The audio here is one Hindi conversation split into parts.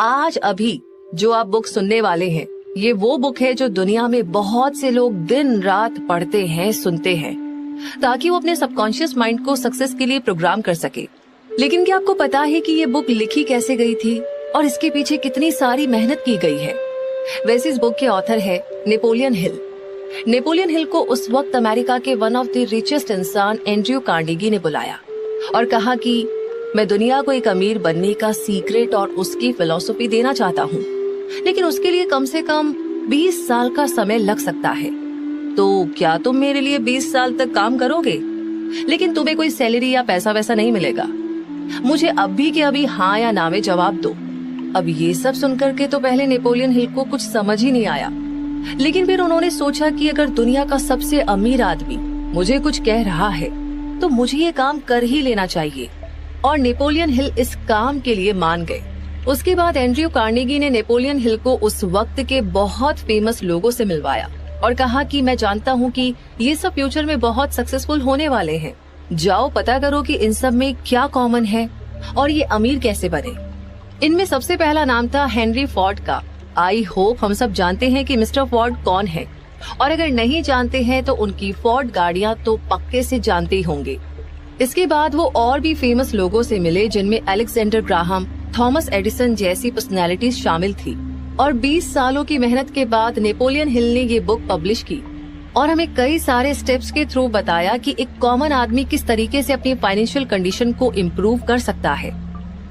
आज अभी जो आप बुक सुनने वाले हैं, ये वो बुक है जो दुनिया में बहुत से लोग दिन रात पढ़ते हैं, सुनते हैं, ताकि वो अपने सबकॉन्शियस माइंड को सक्सेस के लिए प्रोग्राम कर सके। लेकिन क्या आपको पता है कि ये बुक लिखी कैसे गई थी और इसके पीछे कितनी सारी मेहनत की गई है? वैसे इस बुक के ऑथर है नेपोलियन हिल। नेपोलियन हिल को उस वक्त अमेरिका के वन ऑफ द रिचेस्ट इंसान एंड्रयू कार्नेगी ने बुलाया और कहा कि मैं दुनिया को एक अमीर बनने का सीक्रेट और उसकी फिलॉसफी देना चाहता हूँ, लेकिन उसके लिए कम से कम 20 साल का समय लग सकता है। तो क्या तुम मेरे लिए 20 साल तक काम करोगे? लेकिन तुम्हें कोई सैलरी या पैसा वैसा नहीं मिलेगा। मुझे अभी के अभी हाँ या ना में जवाब दो। अब ये सब सुनकर के तो पहले नेपोलियन हिल को कुछ समझ ही नहीं आया, लेकिन फिर उन्होंने सोचा कि अगर दुनिया का सबसे अमीर आदमी मुझे कुछ कह रहा है तो मुझे ये काम कर ही लेना चाहिए। और नेपोलियन हिल इस काम के लिए मान गए। उसके बाद एंड्रयू कार्नेगी ने नेपोलियन हिल को उस वक्त के बहुत फेमस लोगों से मिलवाया और कहा कि मैं जानता हूँ कि ये सब फ्यूचर में बहुत सक्सेसफुल होने वाले हैं। जाओ पता करो कि इन सब में क्या कॉमन है और ये अमीर कैसे बने। इनमें सबसे पहला नाम था हेनरी फोर्ड का। आई होप हम सब जानते हैं कि मिस्टर फोर्ड कौन है, और अगर नहीं जानते हैं तो उनकी फोर्ड गाड़ियां तो पक्के से जानते ही होंगे। इसके बाद वो और भी फेमस लोगों से मिले, जिनमें अलेक्जेंडर ग्राहम, थॉमस एडिसन जैसी पर्सनैलिटीज शामिल थी। और 20 सालों की मेहनत के बाद नेपोलियन हिल ने ये बुक पब्लिश की और हमें कई सारे स्टेप्स के थ्रू बताया कि एक कॉमन आदमी किस तरीके से अपनी फाइनेंशियल कंडीशन को इम्प्रूव कर सकता है,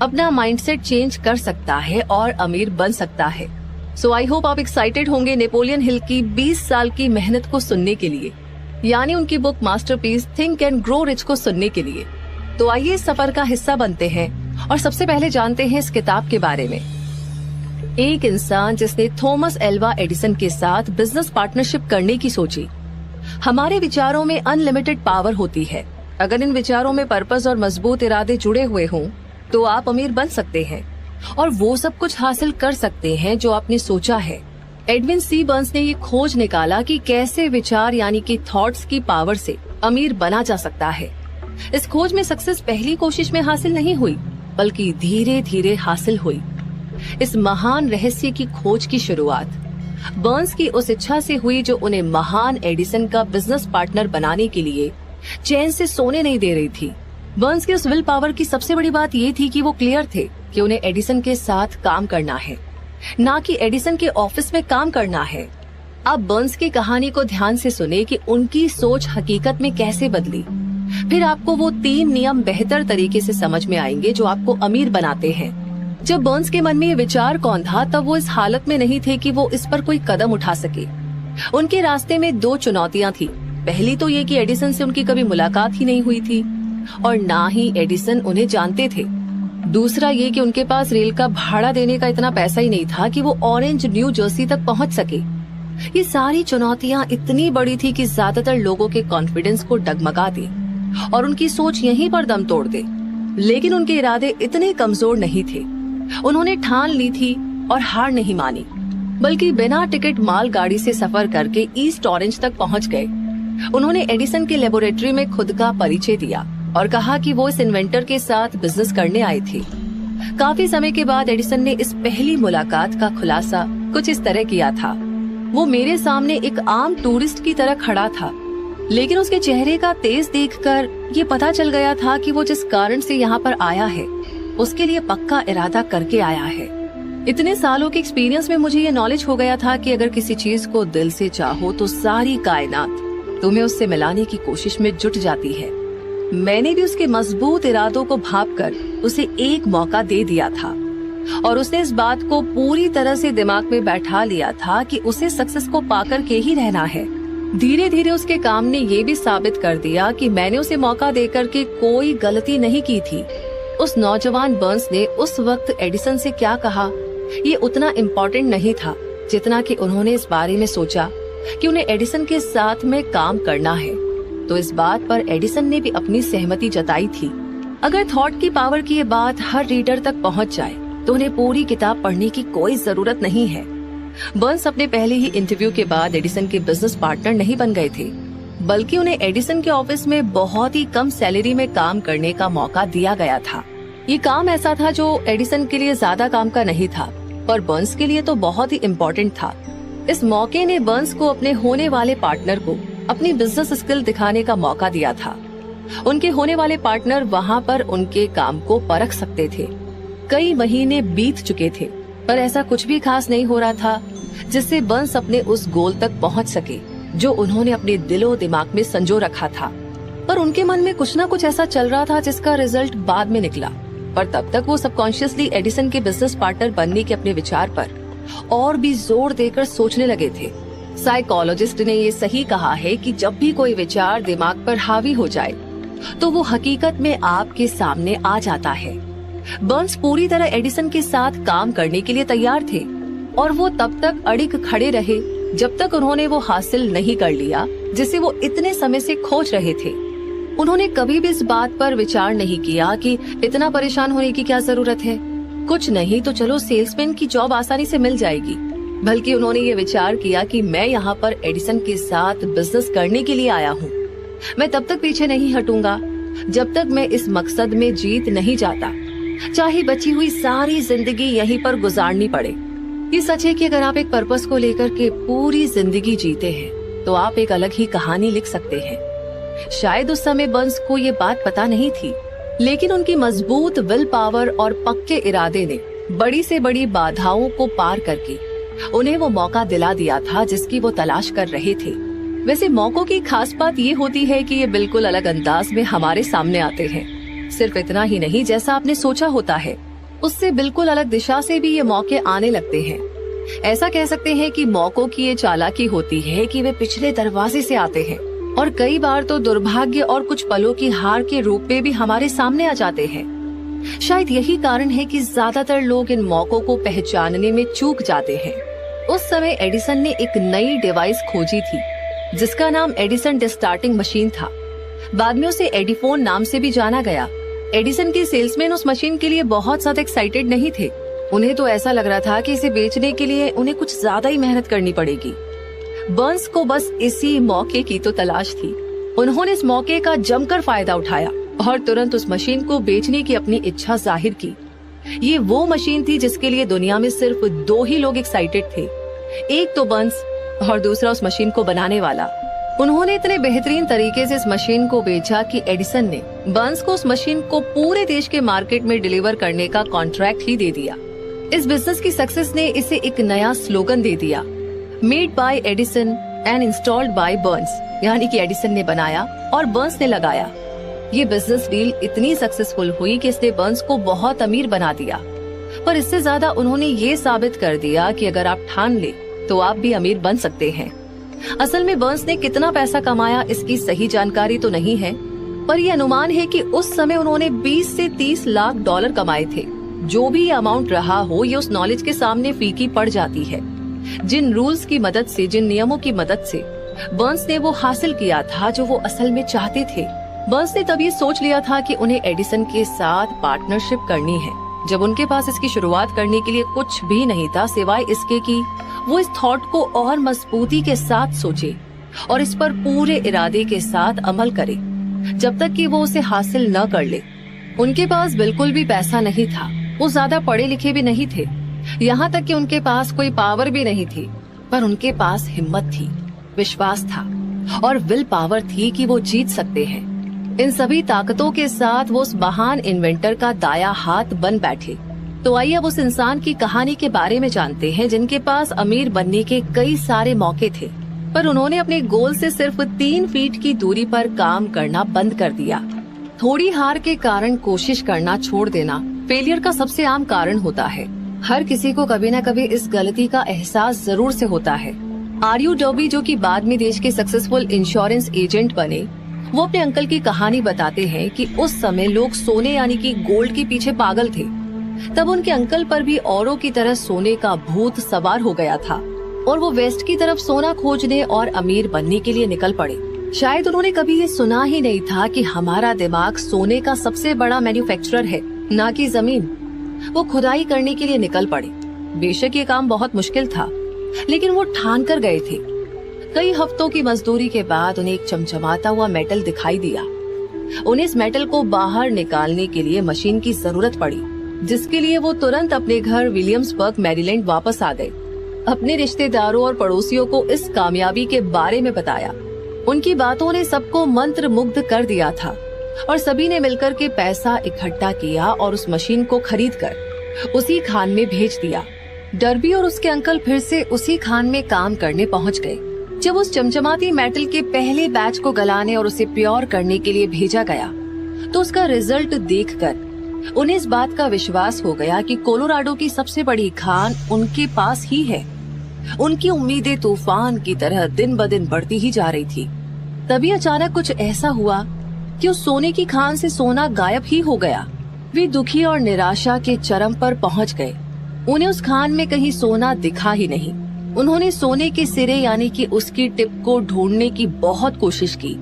अपना माइंडसेट चेंज कर सकता है और अमीर बन सकता है। सो आई होप आप एक्साइटेड होंगे नेपोलियन हिल की 20 साल की मेहनत को सुनने के लिए, यानी उनकी book masterpiece think and grow rich को सुनने के लिए। तो आइए इस सफर का हिस्सा बनते हैं और सबसे पहले जानते हैं इस किताब के बारे में। एक इंसान जिसने थॉमस एल्वा एडिसन के साथ बिजनेस पार्टनरशिप करने की सोची। हमारे विचारों में अनलिमिटेड पावर होती है। अगर इन विचारों में पर्पस और मजबूत इरादे जुड़े हुए हों तो आप अमीर बन सकते हैं और वो सब कुछ हासिल कर सकते हैं जो आपने सोचा है। एडविन सी बर्न्स ने ये खोज निकाला कि कैसे विचार यानी कि थॉट्स की पावर से अमीर बना जा सकता है। इस खोज में सक्सेस पहली कोशिश में हासिल नहीं हुई, बल्कि धीरे धीरे हासिल हुई। इस महान रहस्य की खोज की शुरुआत बर्न्स की उस इच्छा से हुई जो उन्हें महान एडिसन का बिजनेस पार्टनर बनाने के लिए चैन से सोने नहीं दे रही थी। बर्न्स की उस विल पावर की सबसे बड़ी बात ये थी कि वो क्लियर थे कि उन्हें एडिसन के साथ काम करना है, ना कि एडिसन के ऑफिस में काम करना है। अब बर्न्स की कहानी को ध्यान से सुने कि उनकी सोच हकीकत में कैसे बदली। फिर आपको वो 3 नियम बेहतर तरीके से समझ में आएंगे जो आपको अमीर बनाते हैं। जब बर्न्स के मन में ये विचार कौन था, तब वो इस हालत में नहीं थे कि वो इस पर कोई कदम उठा सके। उनके रास्ते में 2 चुनौतियां थी। पहली तो ये कि एडिसन से उनकी कभी मुलाकात ही नहीं हुई थी और ना ही एडिसन उन्हें जानते थे। दूसरा ये कि उनके पास रेल का भाड़ा देने का इतना पैसा ही नहीं था कि वो ऑरेंज न्यू जर्सी तक पहुंच सके। ये सारी चुनौतियां इतनी बड़ी थी कि ज्यादातर लोगों के कॉन्फिडेंस को डगमगा दी और उनकी सोच यहीं पर दम तोड़ दे। लेकिन उनके इरादे इतने कमजोर नहीं थे। उन्होंने ठान ली थी और हार नहीं मानी, बल्कि बिना टिकट मालगाड़ी से सफर करके ईस्ट ऑरेंज तक पहुंच गए। उन्होंने एडिसन के लेबोरेटरी में खुद का परिचय दिया और कहा कि वो इस इन्वेंटर के साथ बिजनेस करने आए थे। काफी समय के बाद एडिसन ने इस पहली मुलाकात का खुलासा कुछ इस तरह किया था। वो मेरे सामने एक आम टूरिस्ट की तरह खड़ा था, लेकिन उसके चेहरे का तेज देखकर ये पता चल गया था कि वो जिस कारण से यहाँ पर आया है उसके लिए पक्का इरादा करके आया है। इतने सालों के एक्सपीरियंस में मुझे ये नॉलेज हो गया था कि अगर किसी चीज को दिल से चाहो तो सारी कायनात तुम्हें उससे मिलाने की कोशिश में जुट जाती है। मैंने भी उसके मजबूत इरादों को भांपकर उसे एक मौका दे दिया था और उसने इस बात को पूरी तरह से दिमाग में बैठा लिया था कि उसे सक्सेस को पाकर के ही रहना है। धीरे धीरे उसके काम ने ये भी साबित कर दिया कि मैंने उसे मौका देकर के कोई गलती नहीं की थी। उस नौजवान बर्न्स ने उस वक्त एडिसन से क्या कहा ये उतना इम्पोर्टेंट नहीं था जितना कि उन्होंने इस बारे में सोचा कि उन्हें एडिसन के साथ में काम करना है। तो इस बात पर एडिसन ने भी अपनी सहमति जताई थी। अगर थॉट की पावर की ये बात हर रीडर तक पहुंच जाए तो उन्हें पूरी किताब पढ़ने की कोई जरूरत नहीं है। बर्न्स अपने पहले ही इंटरव्यू के बाद एडिसन के बिजनेस पार्टनर नहीं बन गए थे, बल्कि उन्हें एडिसन के ऑफिस में बहुत ही कम सैलरी में काम करने का मौका दिया गया था। ये काम ऐसा था जो एडिसन के लिए ज्यादा काम का नहीं था, पर बर्न्स के लिए तो बहुत ही इम्पोर्टेंट था। इस मौके ने बर्न्स को अपने होने वाले पार्टनर को अपनी बिजनेस स्किल दिखाने का मौका दिया था। उनके होने वाले पार्टनर वहाँ पर उनके काम को परख सकते थे। कई महीने बीत चुके थे, पर ऐसा कुछ भी खास नहीं हो रहा था जिससे बर्न्स अपने उस गोल तक पहुँच सके जो उन्होंने अपने दिलो दिमाग में संजो रखा था। पर उनके मन में कुछ ना कुछ ऐसा चल रहा था जिसका रिजल्ट बाद में निकला। पर तब तक वो सबकॉन्शियसली एडिसन के बिजनेस पार्टनर बनने के अपने विचार पर और भी जोर देकर सोचने लगे थे। साइकोलॉजिस्ट ने ये सही कहा है कि जब भी कोई विचार दिमाग पर हावी हो जाए तो वो हकीकत में आपके सामने आ जाता है। बर्न्स पूरी तरह एडिसन के साथ काम करने के लिए तैयार थे और वो तब तक अड़िग खड़े रहे जब तक उन्होंने वो हासिल नहीं कर लिया जिसे वो इतने समय से खोज रहे थे। उन्होंने कभी भी इस बात पर विचार नहीं किया कि इतना परेशान होने की क्या जरूरत है, कुछ नहीं तो चलो सेल्समैन की जॉब आसानी से मिल जाएगी। बल्कि उन्होंने ये विचार किया कि मैं यहाँ पर एडिसन के साथ बिजनेस करने के लिए आया हूँ। मैं तब तक पीछे नहीं हटूंगा जब तक मैं इस मकसद में जीत नहीं जाता, चाहे बची हुई सारी जिंदगी यहीं पर गुजारनी पड़े। ये सच है कि अगर आप एक पर्पस को लेकर के पूरी जिंदगी जीते हैं तो आप एक अलग ही कहानी लिख सकते हैं। शायद उस समय बर्न्स को ये बात पता नहीं थी, लेकिन उनकी मजबूत विल पावर और पक्के इरादे ने बड़ी से बड़ी बाधाओं को पार करके उन्हें वो मौका दिला दिया था जिसकी वो तलाश कर रहे थे। वैसे मौकों की खास बात ये होती है कि ये बिल्कुल अलग अंदाज में हमारे सामने आते हैं। सिर्फ इतना ही नहीं, जैसा आपने सोचा होता है उससे बिल्कुल अलग दिशा से भी ये मौके आने लगते हैं। ऐसा कह सकते हैं कि मौकों की ये चालाकी होती है कि वे पिछले दरवाजे से आते हैं और कई बार तो दुर्भाग्य और कुछ पलों की हार के रूप में भी हमारे सामने आ जाते हैं। शायद यही कारण है कि ज्यादातर लोग इन मौकों को पहचानने में चूक जाते हैं। उस समय एडिसन ने एक नई डिवाइस खोजी थी जिसका नाम एडिसन डिस्टार्टिंग मशीन था। बाद में उसे एडिफोन नाम से भी जाना गया। एडिसन के सेल्समैन उस मशीन के लिए बहुत ज्यादा एक्साइटेड नहीं थे। उन्हें तो ऐसा लग रहा था कि इसे बेचने के लिए उन्हें कुछ ज्यादा ही मेहनत करनी पड़ेगी। बर्न्स को बस इसी मौके की तो तलाश थी। उन्होंने इस मौके का जमकर फायदा उठाया और तुरंत उस मशीन को बेचने की अपनी इच्छा जाहिर की। ये वो मशीन थी जिसके लिए दुनिया में सिर्फ 2 ही लोग एक्साइटेड थे, एक तो बर्न्स और दूसरा उस मशीन को बनाने वाला। उन्होंने इतने बेहतरीन तरीके से इस मशीन को बेचा कि एडिसन ने बर्न्स को उस मशीन को पूरे देश के मार्केट में डिलीवर करने का कॉन्ट्रैक्ट ही दे दिया। इस बिजनेस की सक्सेस ने इसे एक नया स्लोगन दे दिया, made by Edison and installed by Burns, यानी कि एडिसन ने बनाया और बर्न्स ने लगाया। ये बिजनेस डील इतनी सक्सेसफुल हुई कि इसने बर्न्स को बहुत अमीर बना दिया, पर इससे ज्यादा उन्होंने ये साबित कर दिया कि अगर आप ठान ले तो आप भी अमीर बन सकते हैं। असल में बर्न्स ने कितना पैसा कमाया इसकी सही जानकारी तो नहीं है, पर यह अनुमान है कि उस समय उन्होंने 20 से 30 लाख डॉलर कमाए थे। जो भी ये अमाउंट रहा हो, ये उस नॉलेज के सामने फीकी पड़ जाती है जिन रूल्स की मदद से, जिन नियमों की मदद से बर्न्स ने वो हासिल किया था जो वो असल में चाहते थे। बर्न्स ने तब ये सोच लिया था कि उन्हें एडिसन के साथ पार्टनरशिप करनी है, जब उनके पास इसकी शुरुआत करने के लिए कुछ भी नहीं था सिवाय इसके कि वो इस थॉट को और मजबूती के साथ सोचे और इस पर पूरे इरादे के साथ अमल करे जब तक कि वो उसे हासिल न कर ले। उनके पास बिल्कुल भी पैसा नहीं था, वो ज्यादा पढ़े लिखे भी नहीं थे, यहाँ तक कि उनके पास कोई पावर भी नहीं थी, पर उनके पास हिम्मत थी, विश्वास था और विल पावर थी कि वो जीत सकते हैं। इन सभी ताकतों के साथ वो उस महान इन्वेंटर का दाया हाथ बन बैठे। तो आइए अब उस इंसान की कहानी के बारे में जानते हैं जिनके पास अमीर बनने के कई सारे मौके थे, पर उन्होंने अपने गोल से सिर्फ 3 फीट की दूरी पर काम करना बंद कर दिया। थोड़ी हार के कारण कोशिश करना छोड़ देना फेलियर का सबसे आम कारण होता है। हर किसी को कभी न कभी इस गलती का एहसास जरूर से होता है। आर्यू डॉबी, जो कि बाद में देश के सक्सेसफुल इंश्योरेंस एजेंट बने, वो अपने अंकल की कहानी बताते हैं कि उस समय लोग सोने यानी कि गोल्ड के पीछे पागल थे। तब उनके अंकल पर भी औरों की तरह सोने का भूत सवार हो गया था और वो वेस्ट की तरफ सोना खोजने और अमीर बनने के लिए निकल पड़े। शायद उन्होंने कभी ये सुना ही नहीं था कि हमारा दिमाग सोने का सबसे बड़ा मैन्युफैक्चरर है, ना कि जमीन। वो खुदाई करने के लिए निकल पड़े। बेशक ये काम बहुत मुश्किल था, लेकिन वो ठान कर गए थे। कई हफ्तों की मजदूरी के बाद उन्हें एक चमचमाता हुआ मेटल दिखाई दिया। उन्हें इस मेटल को बाहर निकालने के लिए मशीन की जरूरत पड़ी। जिसके लिए वो तुरंत अपने घर विलियम्सबर्ग मैरीलैंड वापस आ गए। अपने रिश्तेदारों और पड़ोसियों को इस कामयाबी के बारे में बताया। उनकी बातों ने सबको मंत्र मुग्ध कर दिया था और सभी ने मिलकर के पैसा इकट्ठा किया और उस मशीन को खरीद कर उसी खान में भेज दिया। डर्बी और उसके अंकल फिर से उसी खान में काम करने पहुंच गए। जब उस चमचमाती मेटल के पहले बैच को गलाने और उसे प्योर करने के लिए भेजा गया तो उसका रिजल्ट देखकर उन्हें इस बात का विश्वास हो गया कि कोलोराडो की सबसे बड़ी खान उनके पास ही है। उनकी उम्मीदें तूफान की तरह दिन ब दिन बढ़ती ही जा रही थी। तभी अचानक कुछ ऐसा हुआ कि उस सोने की खान से सोना गायब ही हो गया। वे दुखी और निराशा के चरम पर पहुंच गए। उन्हें उस खान में कहीं सोना दिखा ही नहीं। उन्होंने सोने के सिरे यानी कि उसकी टिप को ढूंढने की बहुत कोशिश की,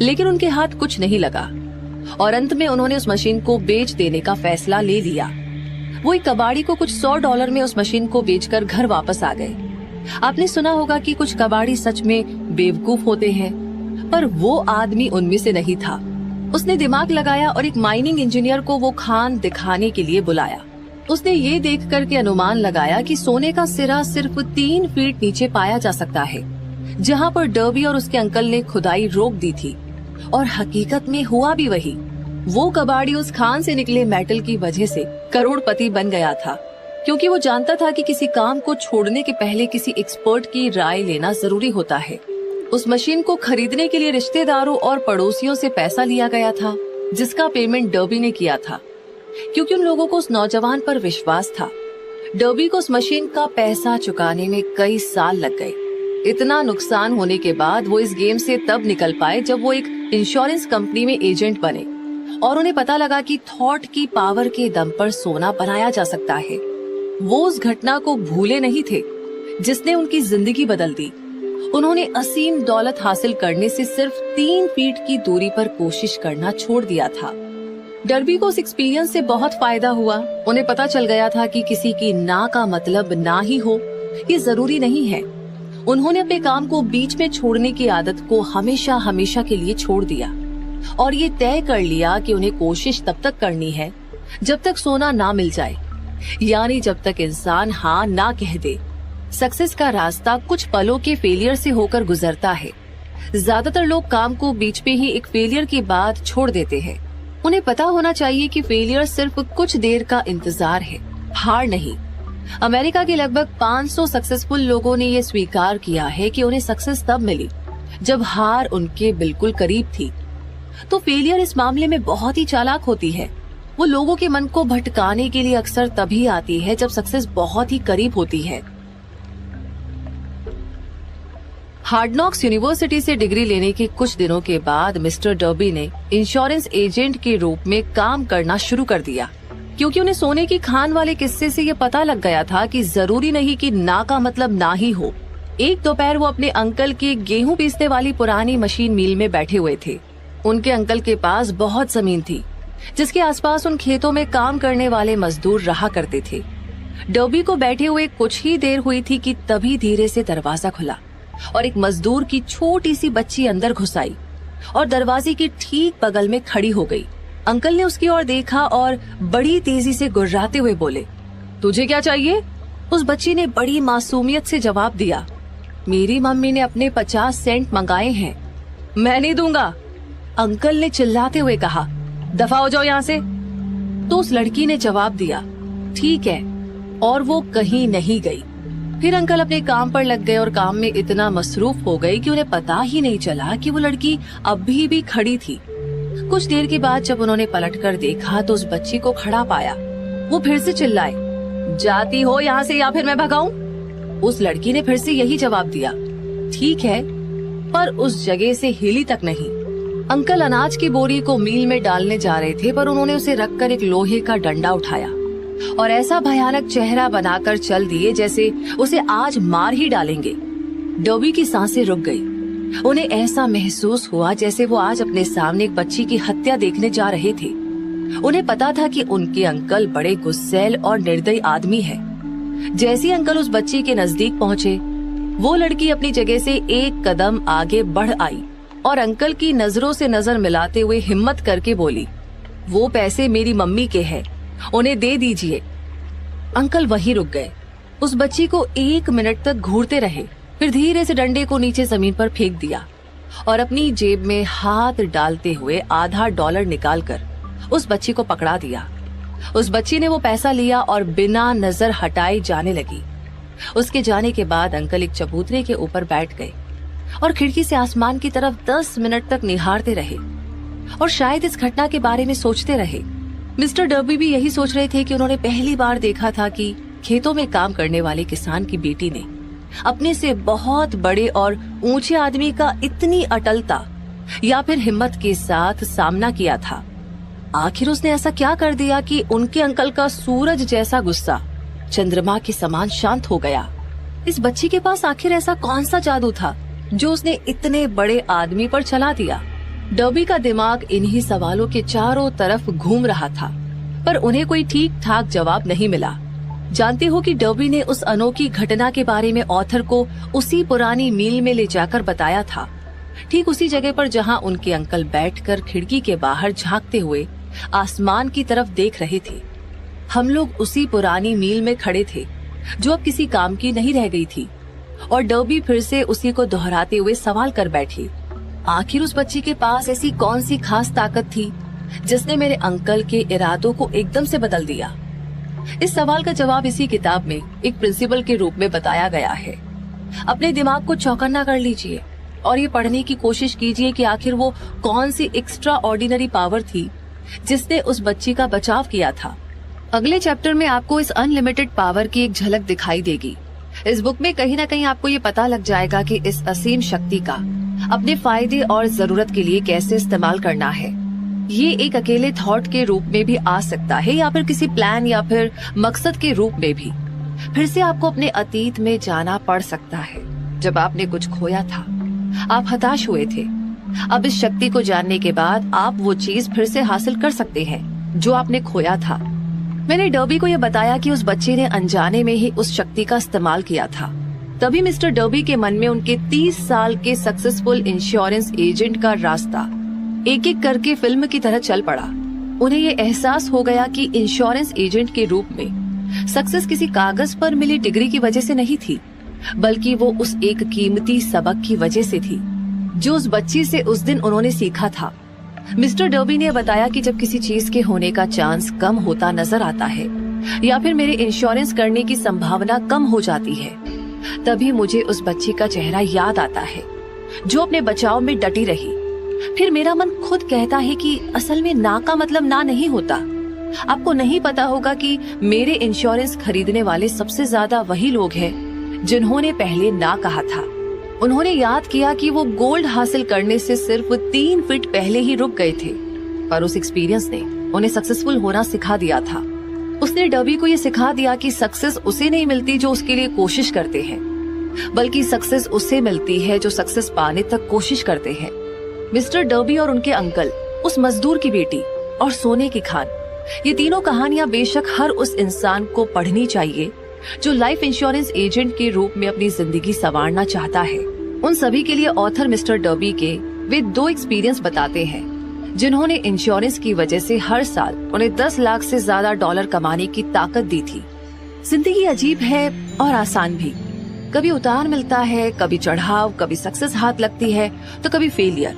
लेकिन उनके हाथ कुछ नहीं लगा और अंत में उन्होंने उस मशीन को बेच देने का फैसला ले लिया। वो एक कबाड़ी को कुछ $100 में उस मशीन को बेचकर घर वापस आ गए। आपने सुना होगा कि कुछ कबाड़ी सच में बेवकूफ होते हैं, पर वो आदमी उनमें से नहीं था। उसने दिमाग लगाया और एक माइनिंग इंजीनियर को वो खान दिखाने के लिए बुलाया। उसने ये देख करके अनुमान लगाया कि सोने का सिरा सिर्फ 3 फीट नीचे पाया जा सकता है, जहाँ पर डर्बी और उसके अंकल ने खुदाई रोक दी थी। और हकीकत में हुआ भी वही। वो कबाड़ी उस खान से निकले मेटल की वजह से करोड़पति बन गया था, क्योंकि वो जानता था कि किसी काम को छोड़ने के पहले किसी एक्सपर्ट की राय लेना जरूरी होता है। उस मशीन को खरीदने के लिए रिश्तेदारों और पड़ोसियों से पैसा लिया गया था, जिसका पेमेंट डर्बी ने किया था, क्योंकि उन लोगों को उस नौजवान पर विश्वास था। डर्बी को उस मशीन का पैसा चुकाने में कई साल लग गए। इतना नुकसान होने के बाद वो इस गेम से तब निकल पाए जब वो एक इंश्योरेंस कंपनी में एजेंट बने और उन्हें पता लगा कि थॉट की पावर के दम पर सोना बनाया जा सकता है। वो उस घटना को भूले नहीं थे जिसने उनकी जिंदगी बदल दी। उन्होंने असीम दौलत हासिल करने से सिर्फ 3 फीट की दूरी पर कोशिश करना छोड़ दिया था। डर्बी को उस एक्सपीरियंस से बहुत फायदा हुआ। उन्हें पता चल गया था कि किसी की ना का मतलब ना ही हो, ये जरूरी नहीं है। उन्होंने अपने काम को बीच में छोड़ने की आदत को हमेशा हमेशा के लिए छोड़ दिया और ये तय कर लिया कि उन्हें कोशिश तब तक करनी है जब तक सोना ना मिल जाए, यानी जब तक इंसान हाँ ना कह दे। सक्सेस का रास्ता कुछ पलों के फेलियर से होकर गुजरता है। ज्यादातर लोग काम को बीच में ही एक फेलियर के बाद छोड़ देते हैं। उन्हें पता होना चाहिए कि फेलियर सिर्फ कुछ देर का इंतजार है, हार नहीं। अमेरिका के लगभग 500 सक्सेसफुल लोगों ने ये स्वीकार किया है कि उन्हें सक्सेस तब मिली जब हार उनके बिल्कुल करीब थी। तो फेलियर इस मामले में बहुत ही चालाक होती है। वो लोगों के मन को भटकाने के लिए अक्सर तभी आती है जब सक्सेस बहुत ही करीब होती है। हार्ड नॉक्स यूनिवर्सिटी से डिग्री लेने के कुछ दिनों के बाद मिस्टर डर्बी ने इंश्योरेंस एजेंट के रूप में काम करना शुरू कर दिया, क्योंकि उन्हें सोने की खान वाले किस्से से ये पता लग गया था कि जरूरी नहीं कि ना का मतलब ना ही हो। एक दोपहर वो अपने अंकल के गेहूं पीसने वाली पुरानी मशीन मिल में बैठे हुए थे। उनके अंकल के पास बहुत जमीन थी, जिसके आसपास उन खेतों में काम करने वाले मजदूर रहा करते थे। डर्बी को बैठे हुए कुछ ही देर हुई थी कि तभी धीरे से दरवाजा खुला और एक मजदूर की छोटी सी बच्ची अंदर घुस आई और दरवाजे की ठीक बगल में खड़ी हो गई। अंकल ने उसकी ओर देखा और बड़ी तेजी से गुर्राते हुए बोले, तुझे क्या चाहिए? उस बच्ची ने बड़ी मासूमियत से जवाब दिया, मेरी मम्मी ने अपने 50 सेंट मंगाए हैं, मैं नहीं दूंगा। अंकल ने चिल्लाते हुए कहा, दफा हो जाओ यहाँ से। तो उस लड़की ने जवाब दिया, ठीक है, और वो कहीं नहीं गई। फिर अंकल अपने काम पर लग गए और काम में इतना मसरूफ हो गए कि उन्हें पता ही नहीं चला कि वो लड़की अभी भी खड़ी थी। कुछ देर के बाद जब उन्होंने पलटकर देखा तो उस बच्ची को खड़ा पाया। वो फिर से चिल्लाए, जाती हो यहाँ से या फिर मैं भगाऊं? उस लड़की ने फिर से यही जवाब दिया, ठीक है, पर उस जगह से हिली तक नहीं। अंकल अनाज की बोरी को मील में डालने जा रहे थे, पर उन्होंने उसे रखकर एक लोहे का डंडा उठाया और ऐसा भयानक चेहरा बनाकर चल दिए जैसे उसे आज मार ही डालेंगे। डर्बी की सांसें रुक गई। उन्हें ऐसा महसूस हुआ जैसे वो आज अपने सामने एक बच्ची की हत्या देखने जा रहे थे। उन्हें पता था कि उनके अंकल बड़े गुस्सैल और निर्दयी आदमी है। जैसे अंकल उस बच्ची के नजदीक पहुँचे, वो लड़की अपनी जगह से एक कदम आगे बढ़ आई और अंकल की नजरों से नजर मिलाते हुए हिम्मत करके बोली, वो पैसे मेरी मम्मी के हैं, उन्हें दे दीजिए। अंकल वहीं रुक गए। उस बच्ची को 1 मिनट तक घूरते रहे, फिर धीरे से डंडे को नीचे जमीन पर फेंक दिया और अपनी जेब में हाथ डालते हुए आधा $1 निकालकर उस बच्ची को पकड़ा दिया। उस बच्ची ने वो पैसा लिया और बिना नजर हटाए जाने लगी। उसके जाने के बाद अंकल एक चबूतरे के ऊपर बैठ गए और खिड़की से आसमान की तरफ 10 मिनट तक निहारते रहे और शायद इस घटना के बारे में सोचते रहे। मिस्टर डर्बी भी यही सोच रहे थे कि उन्होंने पहली बार देखा था कि खेतों में काम करने वाले किसान की बेटी ने अपने से बहुत बड़े और ऊंचे आदमी का इतनी अटलता या फिर हिम्मत के साथ सामना किया था। आखिर उसने ऐसा क्या कर दिया कि उनके अंकल का सूरज जैसा गुस्सा चंद्रमा के समान शांत हो गया। इस बच्ची के पास आखिर ऐसा कौन सा जादू था जो उसने इतने बड़े आदमी पर चला दिया। डर्बी का दिमाग इन्हीं सवालों के चारों तरफ घूम रहा था, पर उन्हें कोई ठीक ठाक जवाब नहीं मिला। जानते हो कि डर्बी ने उस अनोखी घटना के बारे में ऑथर को उसी पुरानी मील में ले जाकर बताया था, ठीक उसी जगह पर जहां उनके अंकल बैठकर खिड़की के बाहर झांकते हुए आसमान की तरफ देख रहे थे। हम लोग उसी पुरानी मील में खड़े थे जो अब किसी काम की नहीं रह गई थी, और डर्बी फिर से उसी को दोहराते हुए सवाल कर बैठी, आखिर उस बच्ची के पास ऐसी कौन सी खास ताकत थी जिसने मेरे अंकल के इरादों को एकदम से बदल दिया। इस सवाल का जवाब इसी किताब में एक प्रिंसिपल के रूप में बताया गया है। अपने दिमाग को चौकन्ना कर लीजिए और ये पढ़ने की कोशिश कीजिए कि आखिर वो कौन सी एक्स्ट्रा ऑर्डिनरी पावर थी जिसने उस बच्ची का बचाव किया था। अगले चैप्टर में आपको इस अनलिमिटेड पावर की एक झलक दिखाई देगी। इस बुक में कहीं ना कहीं आपको ये पता लग जाएगा कि इस असीम शक्ति का अपने फायदे और जरूरत के लिए कैसे इस्तेमाल करना है। ये एक अकेले थॉट के रूप में भी आ सकता है या फिर किसी प्लान या फिर मकसद के रूप में भी। फिर से आपको अपने अतीत में जाना पड़ सकता है जब आपने कुछ खोया था, आप हताश हुए थे। अब इस शक्ति को जानने के बाद आप वो चीज फिर से हासिल कर सकते हैं जो आपने खोया था। मैंने डर्बी को यह बताया कि उस बच्चे ने अनजाने में ही उस शक्ति का इस्तेमाल किया था। तभी मिस्टर डर्बी के मन में उनके 30 साल के सक्सेसफुल इंश्योरेंस एजेंट का रास्ता एक एक करके फिल्म की तरह चल पड़ा। उन्हें ये एहसास हो गया कि इंश्योरेंस एजेंट के रूप में सक्सेस किसी कागज पर मिली डिग्री की वजह से नहीं थी, बल्कि वो उस एक कीमती सबक की वजह से थी जो उस बच्ची से उस दिन उन्होंने सीखा था। मिस्टर डर्बी ने बताया कि जब किसी चीज के होने का चांस कम होता नजर आता है या फिर मेरे इंश्योरेंस करने की संभावना कम हो जाती है, तभी मुझे उस बच्ची का चेहरा याद आता है जो अपने बचाव में डटी रही। फिर मेरा मन खुद कहता है कि असल में ना का मतलब ना नहीं होता। आपको नहीं पता होगा कि मेरे इंश्योरेंस खरीदने वाले सबसे ज्यादा वही लोग हैं जिन्होंने पहले ना कहा था। उन्होंने याद किया कि वो गोल्ड हासिल करने से सिर्फ 3 फीट पहले ही रुक गए थे, पर उस एक्सपीरियंस ने उन्हें सक्सेसफुल होना सिखा दिया था। उसने डर्बी को ये सिखा दिया कि सक्सेस उसे नहीं मिलती जो उसके लिए कोशिश करते हैं, बल्कि सक्सेस उसे मिलती है जो सक्सेस पाने तक कोशिश करते हैं। मिस्टर डर्बी और उनके अंकल, उस मजदूर की बेटी और सोने की खान, ये तीनों कहानियां बेशक हर उस इंसान को पढ़नी चाहिए जो लाइफ इंश्योरेंस एजेंट के रूप में अपनी जिंदगी संवारना चाहता है। उन सभी के लिए ऑथर मिस्टर डर्बी के वे 2 एक्सपीरियंस बताते हैं जिन्होंने इंश्योरेंस की वजह से हर साल उन्हें 10 लाख से ज्यादा डॉलर कमाने की ताकत दी थी। जिंदगी अजीब है और आसान भी। कभी उतार मिलता है, कभी चढ़ाव, कभी सक्सेस हाथ लगती है तो कभी फेलियर,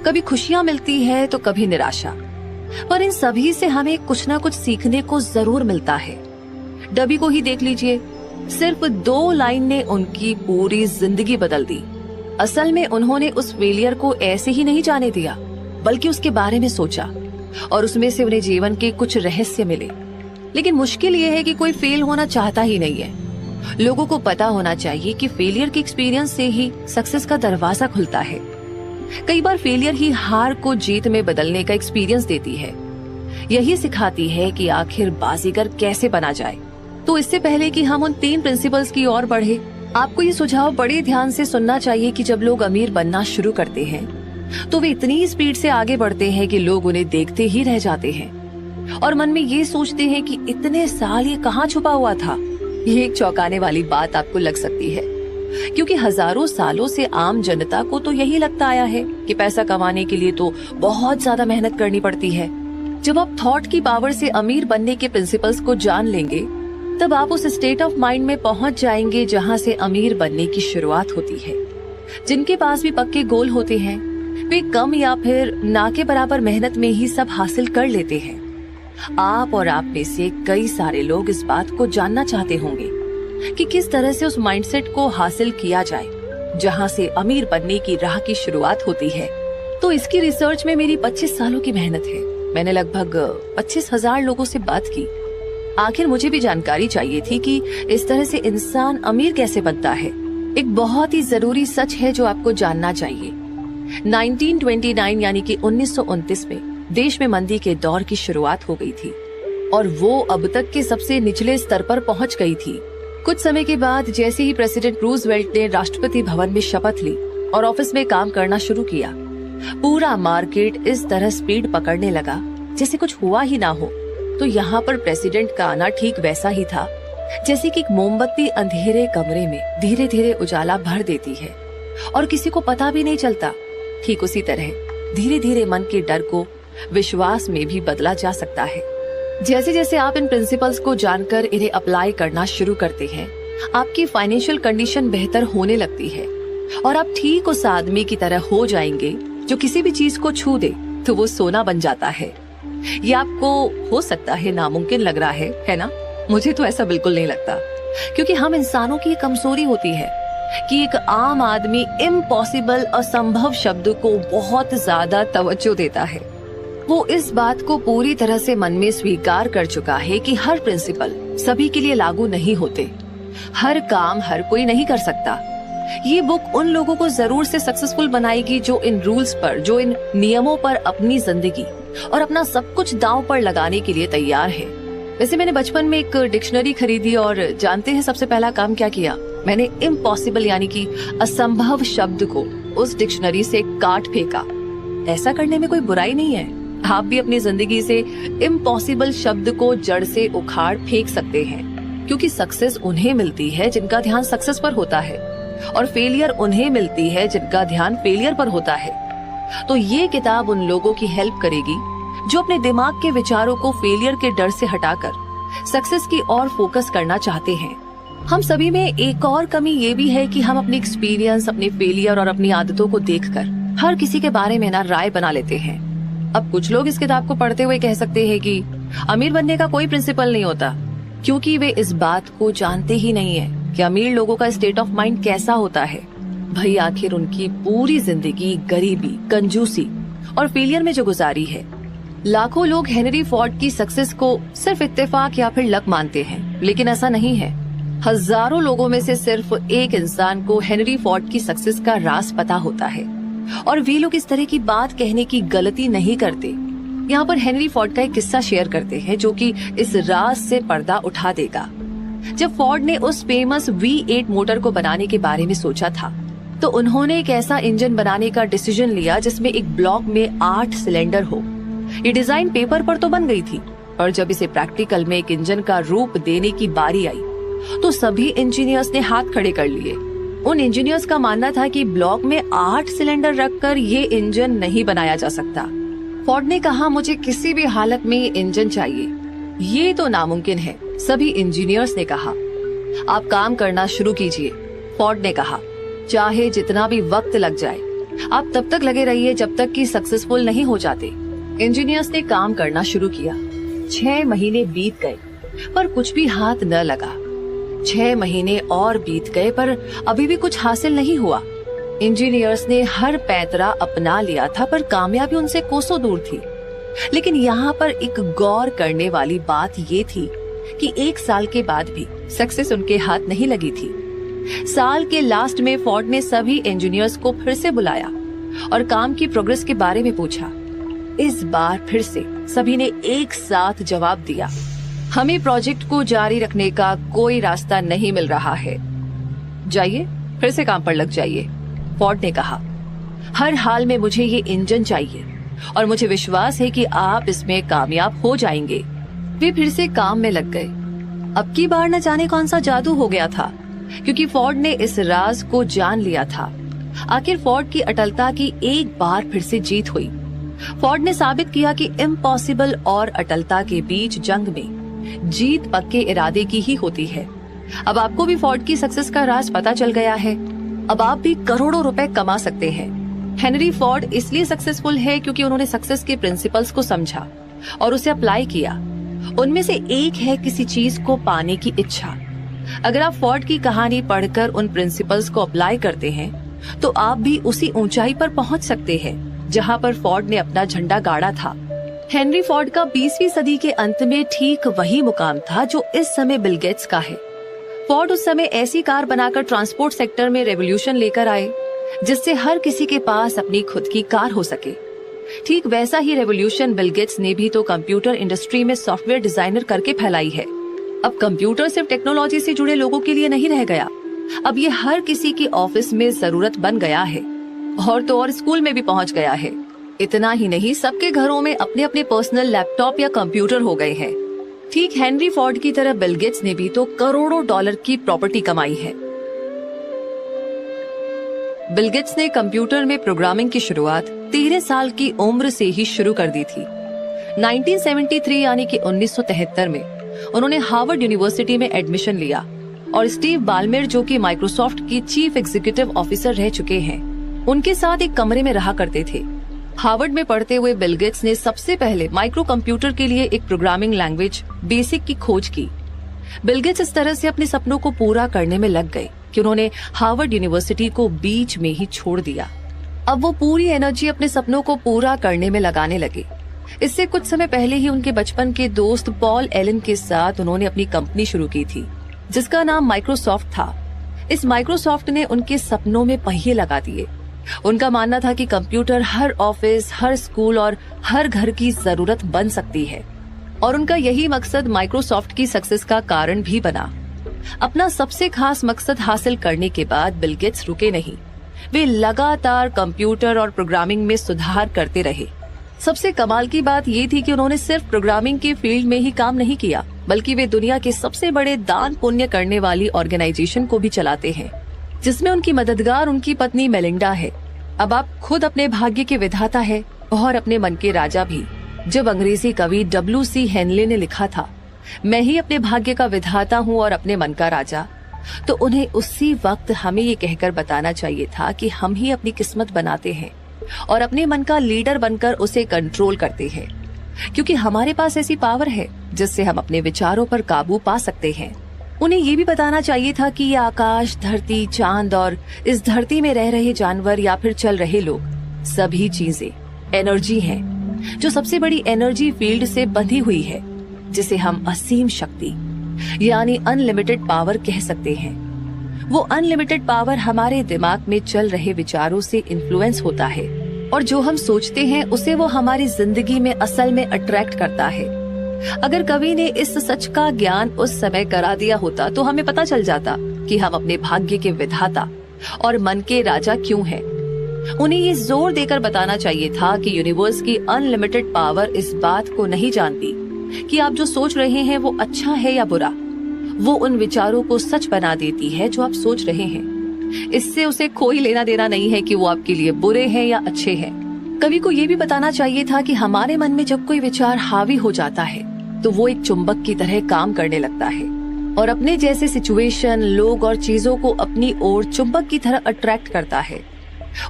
कभी खुशियां मिलती है तो कभी निराशा, पर इन सभी से हमें कुछ न कुछ सीखने को जरूर मिलता है। डर्बी को ही देख लीजिए, सिर्फ 2 लाइन ने उनकी पूरी जिंदगी बदल दी। असल में उन्होंने उस फेलियर को ऐसे ही नहीं जाने दिया, बल्कि उसके बारे में सोचा और उसमें से उन्हें जीवन के कुछ रहस्य मिले। लेकिन मुश्किल ये है कि कोई फेल होना चाहता ही नहीं है। लोगों को पता होना चाहिए कि फेलियर के एक्सपीरियंस से ही सक्सेस का दरवाजा खुलता है। कई बार फेलियर ही हार को जीत में बदलने का एक्सपीरियंस देती है। यही सिखाती है कि आखिर बाजीगर कैसे बना जाए। तो इससे पहले कि हम उन 3 प्रिंसिपल्स की ओर बढ़े, आपको ये सुझाव बड़े ध्यान से सुनना चाहिए कि जब लोग अमीर बनना शुरू करते हैं तो वे इतनी स्पीड से आगे बढ़ते हैं कि लोग उन्हें देखते ही रह जाते हैं और मन में ये सोचते हैं कि इतने साल ये कहाँ छुपा हुआ था। ये एक चौंकाने वाली बात आपको लग सकती है, क्योंकि हजारों सालों से आम जनता को तो यही लगता आया है कि पैसा कमाने के लिए तो बहुत ज्यादा मेहनत करनी पड़ती है। जब आप थॉट की पावर से अमीर बनने के प्रिंसिपल्स को जान लेंगे, तब आप उस स्टेट ऑफ माइंड में पहुंच जाएंगे जहां से अमीर बनने की शुरुआत होती है। जिनके पास भी पक्के गोल होते हैं, वे कम या फिर ना के बराबर मेहनत में ही सब हासिल कर लेते हैं। आप और आप में से कई सारे लोग इस बात को जानना चाहते होंगे कि किस तरह से उस माइंडसेट को हासिल किया जाए जहां से अमीर बनने की राह की शुरुआत होती है। तो इसकी रिसर्च में मेरी 25 सालों की मेहनत है। मैंने लगभग 25,000 लोगों से बात की। आखिर मुझे भी जानकारी चाहिए थी कि इस तरह से इंसान अमीर कैसे बनता है। एक बहुत ही जरूरी सच है जो आपको जानना चाहिए। 1929 यानी कि 1929 में देश में मंदी के दौर की शुरुआत हो गई थी और वो अब तक के सबसे निचले स्तर पर पहुंच गई थी। कुछ समय के बाद जैसे ही प्रेसिडेंट रूजवेल्ट ने राष्ट्रपति भवन में शपथ ली और ऑफिस में काम करना शुरू किया, पूरा मार्केट इस तरह स्पीड पकड़ने लगा जैसे कुछ हुआ ही ना हो। तो यहाँ पर प्रेसिडेंट का आना ठीक वैसा ही था जैसे कि एक मोमबत्ती अंधेरे कमरे में धीरे धीरे उजाला भर देती है और किसी को पता भी नहीं चलता। ठीक उसी तरह धीरे धीरे मन के डर को विश्वास में भी बदला जा सकता है। जैसे जैसे आप इन प्रिंसिपल्स को जानकर इन्हें अप्लाई करना शुरू करते हैं, आपकी फाइनेंशियल कंडीशन बेहतर होने लगती है और आप ठीक उस आदमी की तरह हो जाएंगे जो किसी भी चीज को छू दे तो वो सोना बन जाता है। ये आपको हो सकता है नामुमकिन लग रहा है ना? मुझे तो ऐसा बिल्कुल नहीं लगता, क्योंकि हम इंसानों की कमजोरी होती है कि एक आम आदमी इम्पॉसिबल, असंभव शब्द को बहुत ज्यादा तवज्जो देता है। वो इस बात को पूरी तरह से मन में स्वीकार कर चुका है कि हर प्रिंसिपल सभी के लिए लागू नहीं होते, हर काम हर कोई नहीं कर सकता। ये बुक उन लोगों को जरूर से सक्सेसफुल बनाएगी जो इन रूल्स पर, जो इन नियमों पर अपनी जिंदगी और अपना सब कुछ दांव पर लगाने के लिए तैयार है। वैसे मैंने बचपन में एक डिक्शनरी खरीदी और जानते हैं सबसे पहला काम क्या किया? मैंने इम्पॉसिबल यानी कि असंभव शब्द को उस डिक्शनरी से काट फेंका। ऐसा करने में कोई बुराई नहीं है। आप भी अपनी जिंदगी से इम्पॉसिबल शब्द को जड़ से उखाड़ फेंक सकते हैं, क्योंकि सक्सेस उन्हें मिलती है जिनका ध्यान सक्सेस पर होता है और फेलियर उन्हें मिलती है जिनका ध्यान फेलियर पर होता है। तो ये किताब उन लोगों की हेल्प करेगी जो अपने दिमाग के विचारों को फेलियर के डर से हटाकर सक्सेस की ओर फोकस करना चाहते हैं। हम सभी में एक और कमी ये भी है कि हम अपनी एक्सपीरियंस, अपने फेलियर और अपनी आदतों को देखकर हर किसी के बारे में ना राय बना लेते हैं। अब कुछ लोग इस किताब को पढ़ते हुए कह सकते हैं कि अमीर बनने का कोई प्रिंसिपल नहीं होता, क्योंकि वे इस बात को जानते ही नहीं है कि अमीर लोगों का स्टेट ऑफ माइंड कैसा होता है। भाई आखिर उनकी पूरी जिंदगी गरीबी, कंजूसी और फेलियर में जो गुजारी है। लाखों लोग हेनरी फोर्ड की सक्सेस को सिर्फ इत्तेफाक या फिर लक मानते हैं, लेकिन ऐसा नहीं है। हजारों लोगों में से सिर्फ एक इंसान को हेनरी फोर्ड की सक्सेस का राज पता होता है और वे लोग इस तरह की बात कहने की गलती नहीं करते। यहाँ पर हेनरी फोर्ड का एक किस्सा शेयर करते हैं जो कि इस राज से पर्दा उठा देगा। जब फोर्ड ने उस फेमस V8 मोटर को बनाने के बारे में सोचा था, तो उन्होंने एक ऐसा इंजन बनाने का डिसीजन लिया जिसमें एक ब्लॉक में 8 सिलेंडर हो। ये डिजाइन पेपर पर तो बन गई थी, पर जब इसे प्रैक्टिकल में एक इंजन का रूप देने की बारी आई तो सभी इंजीनियर्स ने हाथ खड़े कर लिए। उन इंजीनियर्स का मानना था कि ब्लॉक में 8 सिलेंडर रखकर ये इंजन नहीं बनाया जा सकता। फोर्ड ने कहा, मुझे किसी भी हालत में ये इंजन चाहिए, ये तो नामुमकिन है। सभी इंजीनियर्स ने कहा, आप काम करना शुरू कीजिए। फोर्ड ने कहा, चाहे जितना भी वक्त लग जाए, आप तब तक लगे रहिए जब तक कि सक्सेसफुल नहीं हो जाते। इंजीनियर्स ने काम करना शुरू किया। 6 महीने बीत गए पर कुछ भी हाथ न लगा। 6 महीने और बीत गए पर अभी भी कुछ हासिल नहीं हुआ। इंजीनियर्स ने हर पैंतरा अपना लिया था पर कामयाबी उनसे कोसों दूर थी। लेकिन यहाँ पर एक गौर करने वाली बात ये थी कि 1 साल के बाद भी सक्सेस उनके हाथ नहीं लगी थी। साल के लास्ट में फोर्ड ने सभी इंजीनियर्स को फिर से बुलाया और काम की प्रोग्रेस के बारे में पूछा। इस बार फिर से सभी ने एक साथ जवाब दिया, हमें प्रोजेक्ट को जारी रखने का कोई रास्ता नहीं मिल रहा है, जाइए फिर से काम पर लग जाइए। फोर्ड ने कहा, हर हाल में मुझे ये इंजन चाहिए और मुझे विश्वास है कि आप इसमें कामयाब हो जाएंगे। वे फिर से काम में लग गए। अब की बार न जाने कौन सा जादू हो गया था, क्योंकि फोर्ड ने इस राज को जान लिया था। आखिर फोर्ड की अटलता की एक बार फिर से जीत हुई फोर्ड ने साबित किया कि इम्पॉसिबल और अटलता के बीच जंग में जीत पक्के इरादे की ही होती है। अब आपको भी फोर्ड की सक्सेस का राज पता चल गया है। अब आप भी करोड़ों रुपए कमा सकते हैं। हेनरी फोर्ड इसलिए सक्सेसफुल है क्योंकि उन्होंने सक्सेस के प्रिंसिपल्स को समझा और उसे अप्लाई किया। उनमें से एक है किसी चीज को पाने की इच्छा। अगर आप फोर्ड की कहानी पढ़कर उन प्रिंसिपल्स को अप्लाई करते हैं तो आप भी उसी ऊंचाई पर पहुंच सकते हैं जहां पर फोर्ड ने अपना झंडा गाड़ा था। हेनरी फोर्ड का 20वीं सदी के अंत में ठीक वही मुकाम था जो इस समय बिल गेट्स का है। फोर्ड उस समय ऐसी कार बनाकर ट्रांसपोर्ट सेक्टर में रेवोल्यूशन लेकर आए जिससे हर किसी के पास अपनी खुद की कार हो सके। ठीक वैसा ही रेवोल्यूशन बिल गेट्स ने भी तो कंप्यूटर इंडस्ट्री में सॉफ्टवेयर डिजाइनर करके फैलाई है। अब कंप्यूटर सिर्फ टेक्नोलॉजी से जुड़े लोगों के लिए नहीं रह गया, अब ये हर किसी की ऑफिस में जरूरत बन गया है और तो और स्कूल में भी पहुंच गया है। इतना ही नहीं, सबके घरों में अपने अपने पर्सनल लैपटॉप या कंप्यूटर हो गए हैं। ठीक हेनरी फोर्ड की तरह बिल गेट्स ने भी तो करोड़ों डॉलर की प्रॉपर्टी कमाई है। बिल गेट्स ने कंप्यूटर में प्रोग्रामिंग की शुरुआत 13 साल की उम्र से ही शुरू कर दी थी। 1973 यानी कि 1973 में उन्होंने हार्वर्ड यूनिवर्सिटी में एडमिशन लिया और स्टीव बाल्मेर जो कि माइक्रोसॉफ्ट की चीफ एग्जीक्यूटिव ऑफिसर रह चुके हैं, उनके साथ एक कमरे में रहा करते थे। हार्वर्ड में पढ़ते हुए बिल गेट्स ने सबसे पहले माइक्रो कंप्यूटर के लिए एक प्रोग्रामिंग लैंग्वेज बेसिक की खोज की। बिल गेट्स इस तरह से अपने सपनों को पूरा करने में लग गए कि उन्होंने हार्वर्ड यूनिवर्सिटी को बीच में ही छोड़ दिया। अब वो पूरी एनर्जी अपने सपनों को पूरा करने में लगाने लगे। इससे कुछ समय पहले ही उनके बचपन के दोस्त पॉल एलन के साथ उन्होंने अपनी कंपनी शुरू की थी जिसका नाम माइक्रोसॉफ्ट था। इस माइक्रोसॉफ्ट ने उनके सपनों में पहिए लगा दिए। उनका मानना था कि कंप्यूटर हर ऑफिस, हर स्कूल और हर घर की जरूरत बन सकती है और उनका यही मकसद माइक्रोसॉफ्ट की सक्सेस का कारण भी बना। अपना सबसे खास मकसद हासिल करने के बाद बिल गेट्स रुके नहीं। वे लगातार कंप्यूटर और प्रोग्रामिंग में सुधार करते रहे। सबसे कमाल की बात ये थी कि उन्होंने सिर्फ प्रोग्रामिंग के फील्ड में ही काम नहीं किया, बल्कि वे दुनिया के सबसे बड़े दान पुण्य करने वाली ऑर्गेनाइजेशन को भी चलाते हैं जिसमें उनकी मददगार उनकी पत्नी मेलिंडा है। अब आप खुद अपने भाग्य के विधाता है और अपने मन के राजा भी। जब अंग्रेजी कवि W.C. हेनले ने लिखा था, मैं ही अपने भाग्य का विधाता हूँ और अपने मन का राजा, तो उन्हें उसी वक्त हमें ये कहकर बताना चाहिए था कि हम ही अपनी किस्मत बनाते हैं और अपने मन का लीडर बनकर उसे कंट्रोल करते हैं, क्योंकि हमारे पास ऐसी पावर है जिससे हम अपने विचारों पर काबू पा सकते हैं। उन्हें ये भी बताना चाहिए था कि ये आकाश, धरती, चांद और इस धरती में रह रहे जानवर या फिर चल रहे लोग, सभी चीजें एनर्जी हैं, जो सबसे बड़ी एनर्जी फील्ड से बंधी हुई है, जिसे हम असीम शक्ति यानी अनलिमिटेड पावर कह सकते हैं। वो अनलिमिटेड पावर हमारे दिमाग में चल रहे विचारों से इन्फ्लुएंस होता है और जो हम सोचते हैं उसे वो हमारी जिंदगी में असल में अट्रैक्ट करता है। अगर कवि ने इस सच का ज्ञान उस समय करा दिया होता तो हमें पता चल जाता कि हम अपने भाग्य के विधाता और मन के राजा क्यों हैं। उन्हें ये जोर देकर बताना चाहिए था कि यूनिवर्स की अनलिमिटेड पावर इस बात को नहीं जानती कि आप जो सोच रहे हैं वो अच्छा है या बुरा। वो उन विचारों को सच बना देती है जो आप सोच रहे हैं। इससे उसे कोई लेना देना नहीं है कि वो आपके लिए बुरे हैं या अच्छे हैं। कवि को ये भी बताना चाहिए था कि हमारे मन में जब कोई विचार हावी हो जाता है तो वो एक चुंबक की तरह काम करने लगता है और अपने जैसे सिचुएशन, लोग और चीजों को अपनी ओर चुंबक की तरह अट्रैक्ट करता है।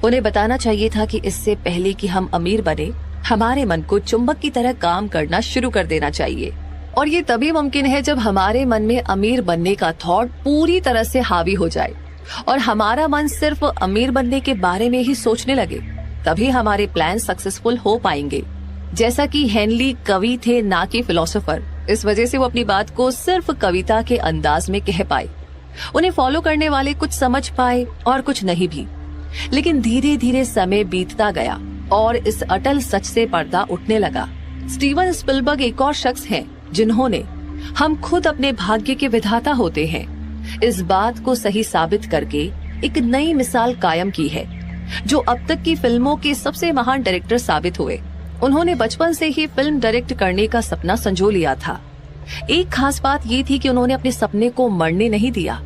उन्हें बताना चाहिए था कि इससे पहले कि हम अमीर बने, हमारे मन को चुंबक की तरह काम करना शुरू कर देना चाहिए। और ये तभी मुमकिन है जब हमारे मन में अमीर बनने का थॉट पूरी तरह से हावी हो जाए और हमारा मन सिर्फ अमीर बनने के बारे में ही सोचने लगे, तभी हमारे प्लान सक्सेसफुल हो पाएंगे। जैसा कि हेनली कवि थे ना कि फिलोसोफर, इस वजह से वो अपनी बात को सिर्फ कविता के अंदाज में कह पाए। उन्हें फॉलो करने वाले कुछ समझ पाए और कुछ नहीं भी, लेकिन धीरे धीरे समय बीतता गया और इस अटल सच से पर्दा उठने लगा। स्टीवन स्पिलबर्ग एक और शख्स हैं जिन्होंने हम खुद अपने भाग्य के विधाता होते हैं इस बात को सही साबित करके एक नई मिसाल कायम की है, जो अब तक की फिल्मों के सबसे महान डायरेक्टर साबित हुए। उन्होंने बचपन से ही फिल्म डायरेक्ट करने का सपना संजो लिया था। एक खास बात ये थी कि उन्होंने अपने सपने को मरने नहीं दिया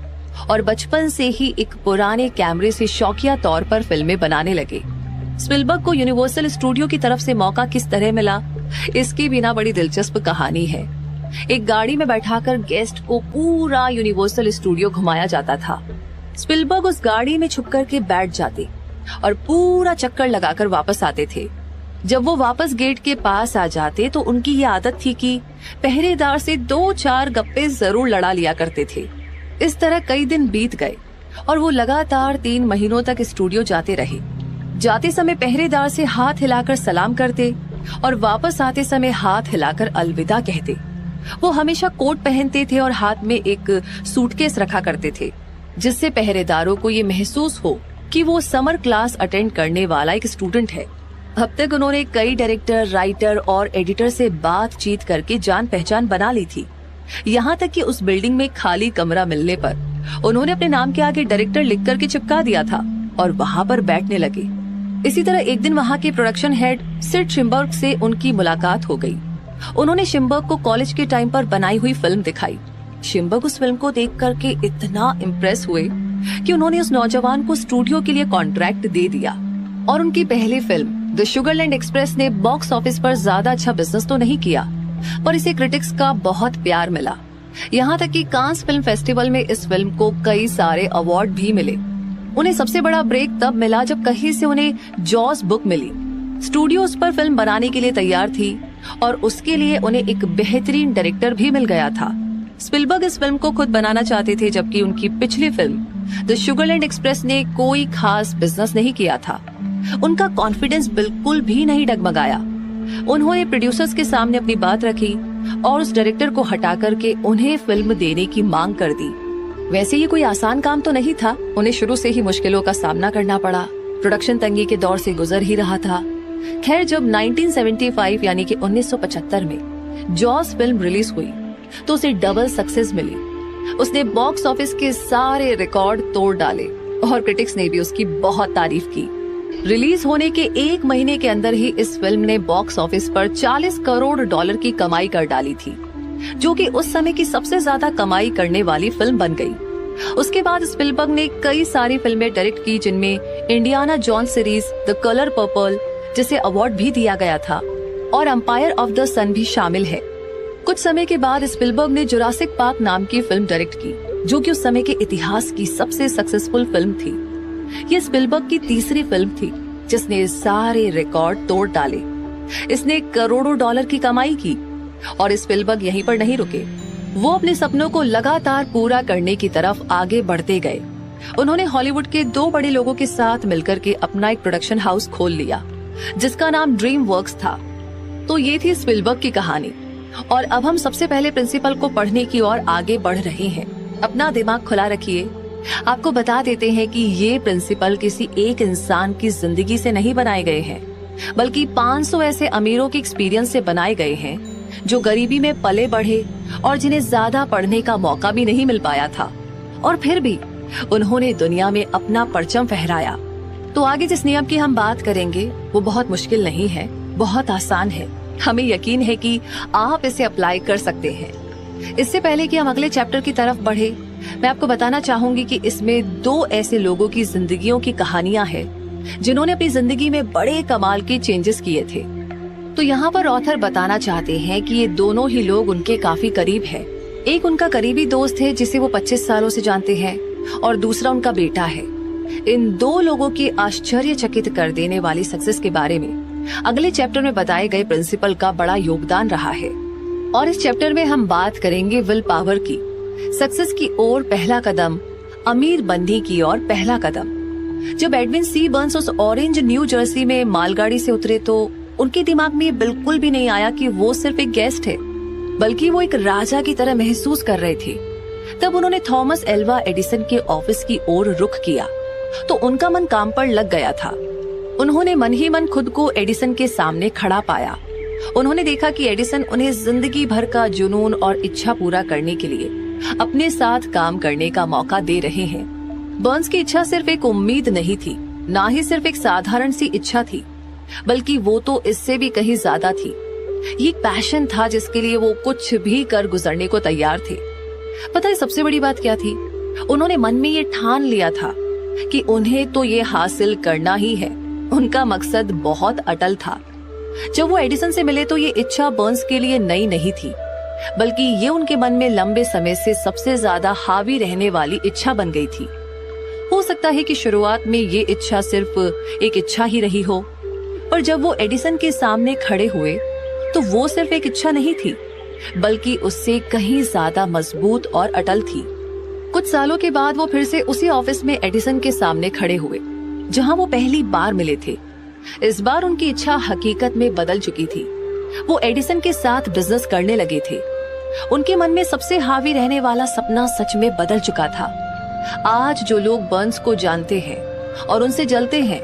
और बचपन से ही एक पुराने कैमरे से शौकिया तौर पर फिल्में बनाने लगे। स्पिलबर्ग को यूनिवर्सल स्टूडियो की तरफ से मौका किस तरह मिला, इसकी भी ना बड़ी दिलचस्प कहानी है। एक गाड़ी में बैठाकर गेस्ट को पूरा यूनिवर्सल स्टूडियो घुमाया जाता था। स्पिलबर्ग उस गाड़ी में छुप कर के बैठ जाते और पूरा चक्कर लगाकर वापस आते थे। जब वो वापस गेट के पास आ जाते तो उनकी ये आदत थी कि पहरेदार से 2-4 गप्पे जरूर लड़ा लिया करते थे। इस तरह कई दिन बीत गए और वो लगातार 3 महीनों तक स्टूडियो जाते रहे। जाते समय पहरेदार से हाथ हिलाकर सलाम करते और वापस आते समय हाथ हिलाकर अलविदा कहते। वो हमेशा कोट पहनते थे और हाथ में एक सूटकेस रखा करते थे, जिससे पहरेदारों को ये महसूस हो कि वो समर क्लास अटेंड करने वाला एक स्टूडेंट है। अब तक उन्होंने कई डायरेक्टर, राइटर और एडिटर से बातचीत करके जान पहचान बना ली थी। यहाँ तक कि उस बिल्डिंग में खाली कमरा मिलने पर उन्होंने अपने नाम के आगे डायरेक्टर लिख कर के चिपका दिया था और वहाँ पर बैठने लगे। इसी तरह एक दिन वहाँ के प्रोडक्शन हेड सिड शिम्बर्ग से उनकी मुलाकात हो गई। उन्होंने शिम्बर्ग को कॉलेज के टाइम पर बनाई हुई फिल्म दिखाई। शिम्बर्ग उस फिल्म को देख करके इतना इम्प्रेस हुए कि उन्होंने उस नौजवान को स्टूडियो के लिए कॉन्ट्रैक्ट दे दिया और उनकी पहली फिल्म द शुगरलैंड एक्सप्रेस ने बॉक्स ऑफिस पर ज्यादा अच्छा बिजनेस तो नहीं किया, पर इसे क्रिटिक्स का बहुत प्यार मिला। यहाँ तक कि कांस फिल्म फेस्टिवल में इस फिल्म को कई सारे अवार्ड भी मिले। उन्हें सबसे बड़ा ब्रेक तब मिला जब कहीं से उन्हें जॉस बुक मिली। स्टूडियो उस पर फिल्म बनाने के लिए तैयार थी और उसके लिए उन्हें एक बेहतरीन डायरेक्टर भी मिल गया था। स्पिलबर्ग इस फिल्म को खुद बनाना चाहते थे, जबकि उनकी पिछली फिल्म द शुगरलैंड एक्सप्रेस ने कोई खास बिजनेस नहीं किया था। उनका कॉन्फिडेंस बिल्कुल भी नहीं डगमगाया। उन्होंने प्रोड्यूसर्स के सामने अपनी बात रखी और उस डायरेक्टर को हटा करके उन्हें फिल्म देने की मांग कर दी। वैसे ये कोई आसान काम तो नहीं था। उन्हें शुरू से ही मुश्किलों का सामना करना पड़ा। प्रोडक्शन तंगी के दौर से गुजर ही रहा था। खैर, जब 1975 यानी कि 1975 में जॉस फिल्म रिलीज हुई तो उसे डबल सक्सेस मिली। उसने बॉक्स ऑफिस के सारे रिकॉर्ड तोड़ डाले और क्रिटिक्स ने भी उसकी बहुत तारीफ की। रिलीज होने के 1 महीने के अंदर ही इस फिल्म ने बॉक्स ऑफिस पर $40 करोड़ की कमाई कर डाली थी, जो कि उस समय की सबसे ज्यादा कमाई करने वाली फिल्म बन गई। उसके बाद स्पिलबर्ग ने कई सारी फिल्में डायरेक्ट की, जिनमें Indiana Jones series, the colour purple, जिसे अवार्ड भी दिया गया था, और एम्पायर ऑफ द सन भी शामिल है। कुछ समय के बाद स्पिलबर्ग ने जुरासिक पार्क नाम की फिल्म डायरेक्ट की, जो कि उस समय के इतिहास की सबसे सक्सेसफुल फिल्म थी। ये स्पिलबर्ग की तीसरी फिल्म थी जिसने सारे रिकॉर्ड तोड़ डाले। इसने करोड़ों डॉलर की कमाई की और स्पिलबर्ग यहीं पर नहीं रुके। वो अपने सपनों को लगातार पूरा करने की तरफ आगे बढ़ते गए। उन्होंने हॉलीवुड के 2 बड़े लोगों के साथ मिलकर के अपना एक प्रोडक्शन हाउस खोल लिया, जिसका नाम ड्रीम वर्क्स था। तो ये थी स्पिलबर्ग की कहानी। और अब हम सबसे पहले प्रिंसिपल को पढ़ने की ओर आगे बढ़ रहे हैं। अपना दिमाग खुला रखिए। आपको बता देते हैं कि ये प्रिंसिपल किसी एक इंसान की जिंदगी से नहीं बनाए गए हैं, बल्कि 500 ऐसे अमीरों के एक्सपीरियंस से बनाए गए हैं जो गरीबी में पले बढ़े और जिन्हें ज्यादा पढ़ने का मौका भी नहीं मिल पाया था, और फिर भी उन्होंने दुनिया में अपना परचम फहराया। तो आगे जिस नियम की हम बात करेंगे वो बहुत मुश्किल नहीं है, बहुत आसान है। हमें यकीन है कि आप इसे अप्लाई कर सकते हैं। इससे पहले कि हम अगले चैप्टर की तरफ बढ़े, मैं आपको बताना चाहूंगी कि इसमें 2 ऐसे लोगों की जिंदगियों की कहानियां हैं जिन्होंने अपनी जिंदगी में बड़े कमाल के चेंजेस किए थे। तो यहाँ पर ऑथर बताना चाहते हैं कि ये दोनों ही लोग उनके काफी करीब हैं। एक उनका करीबी दोस्त है जिसे वो 25 सालों से जानते हैं, और दूसरा उनका बेटा है। इन 2 लोगों की आश्चर्यचकित कर देने वाली सक्सेस के बारे में अगले चैप्टर में बताए गए प्रिंसिपल का बड़ा योगदान रहा है। और इस चैप्टर में हम बात करेंगे विल पावर की। सक्सेस की ओर पहला कदम, अमीर बनने की ओर पहला कदम। जब एडविन सी बर्न्स उस ऑरेंज न्यू जर्सी में मालगाड़ी से उतरे तो उनके दिमाग में बिल्कुल भी नहीं आया कि वो सिर्फ एक गेस्ट है, बल्कि वो एक राजा की तरह महसूस कर रहे थे। तब उन्होंने थॉमस एल्वा एडिसन के ऑफिस की ओर रुख किया तो उनका मन काम पर लग गया था। उन्होंने मन ही मन खुद को एडिसन के सामने खड़ा पाया। उन्होंने देखा कि एडिसन उन्हें जिंदगी भर का जुनून और इच्छा पूरा करने के लिए अपने साथ काम करने का मौका दे रहे हैं। बर्न्स की इच्छा सिर्फ एक उम्मीद नहीं थी, ना ही सिर्फ एक साधारण सी इच्छा थी, बल्कि वो तो इससे भी कहीं ज्यादा थी। ये एक पैशन था जिसके लिए वो कुछ भी कर गुजरने को तैयार थे। पता है सबसे बड़ी बात क्या थी? उन्होंने मन में ये ठान लिया था कि उन्हें तो ये हासिल करना ही है। उनका मकसद बहुत अटल था। जब वो एडिसन से मिले तो ये इच्छा बर्न्स के लिए नई नहीं थी, बल्कि ये उनके मन में लंबे समय से सबसे ज्यादा हावी रहने वाली इच्छा बन गई थी। हो सकता है कि शुरुआत में ये इच्छा सिर्फ एक इच्छा ही रही हो, पर जब वो एडिसन के सामने खड़े हुए तो वो सिर्फ एक इच्छा नहीं थी, बल्कि उससे कहीं ज्यादा मजबूत और अटल थी। कुछ सालों के बाद वो फिर से उसी ऑफिस में एडिसन के सामने खड़े हुए जहां वो पहली बार मिले थे। इस बार उनकी इच्छा हकीकत में बदल चुकी थी। वो एडिसन के साथ बिजनेस करने लगे थे। उनके मन में सबसे हावी रहने वाला सपना सच में बदल चुका था। आज जो लोग बर्न्स को जानते हैं और उनसे जलते हैं,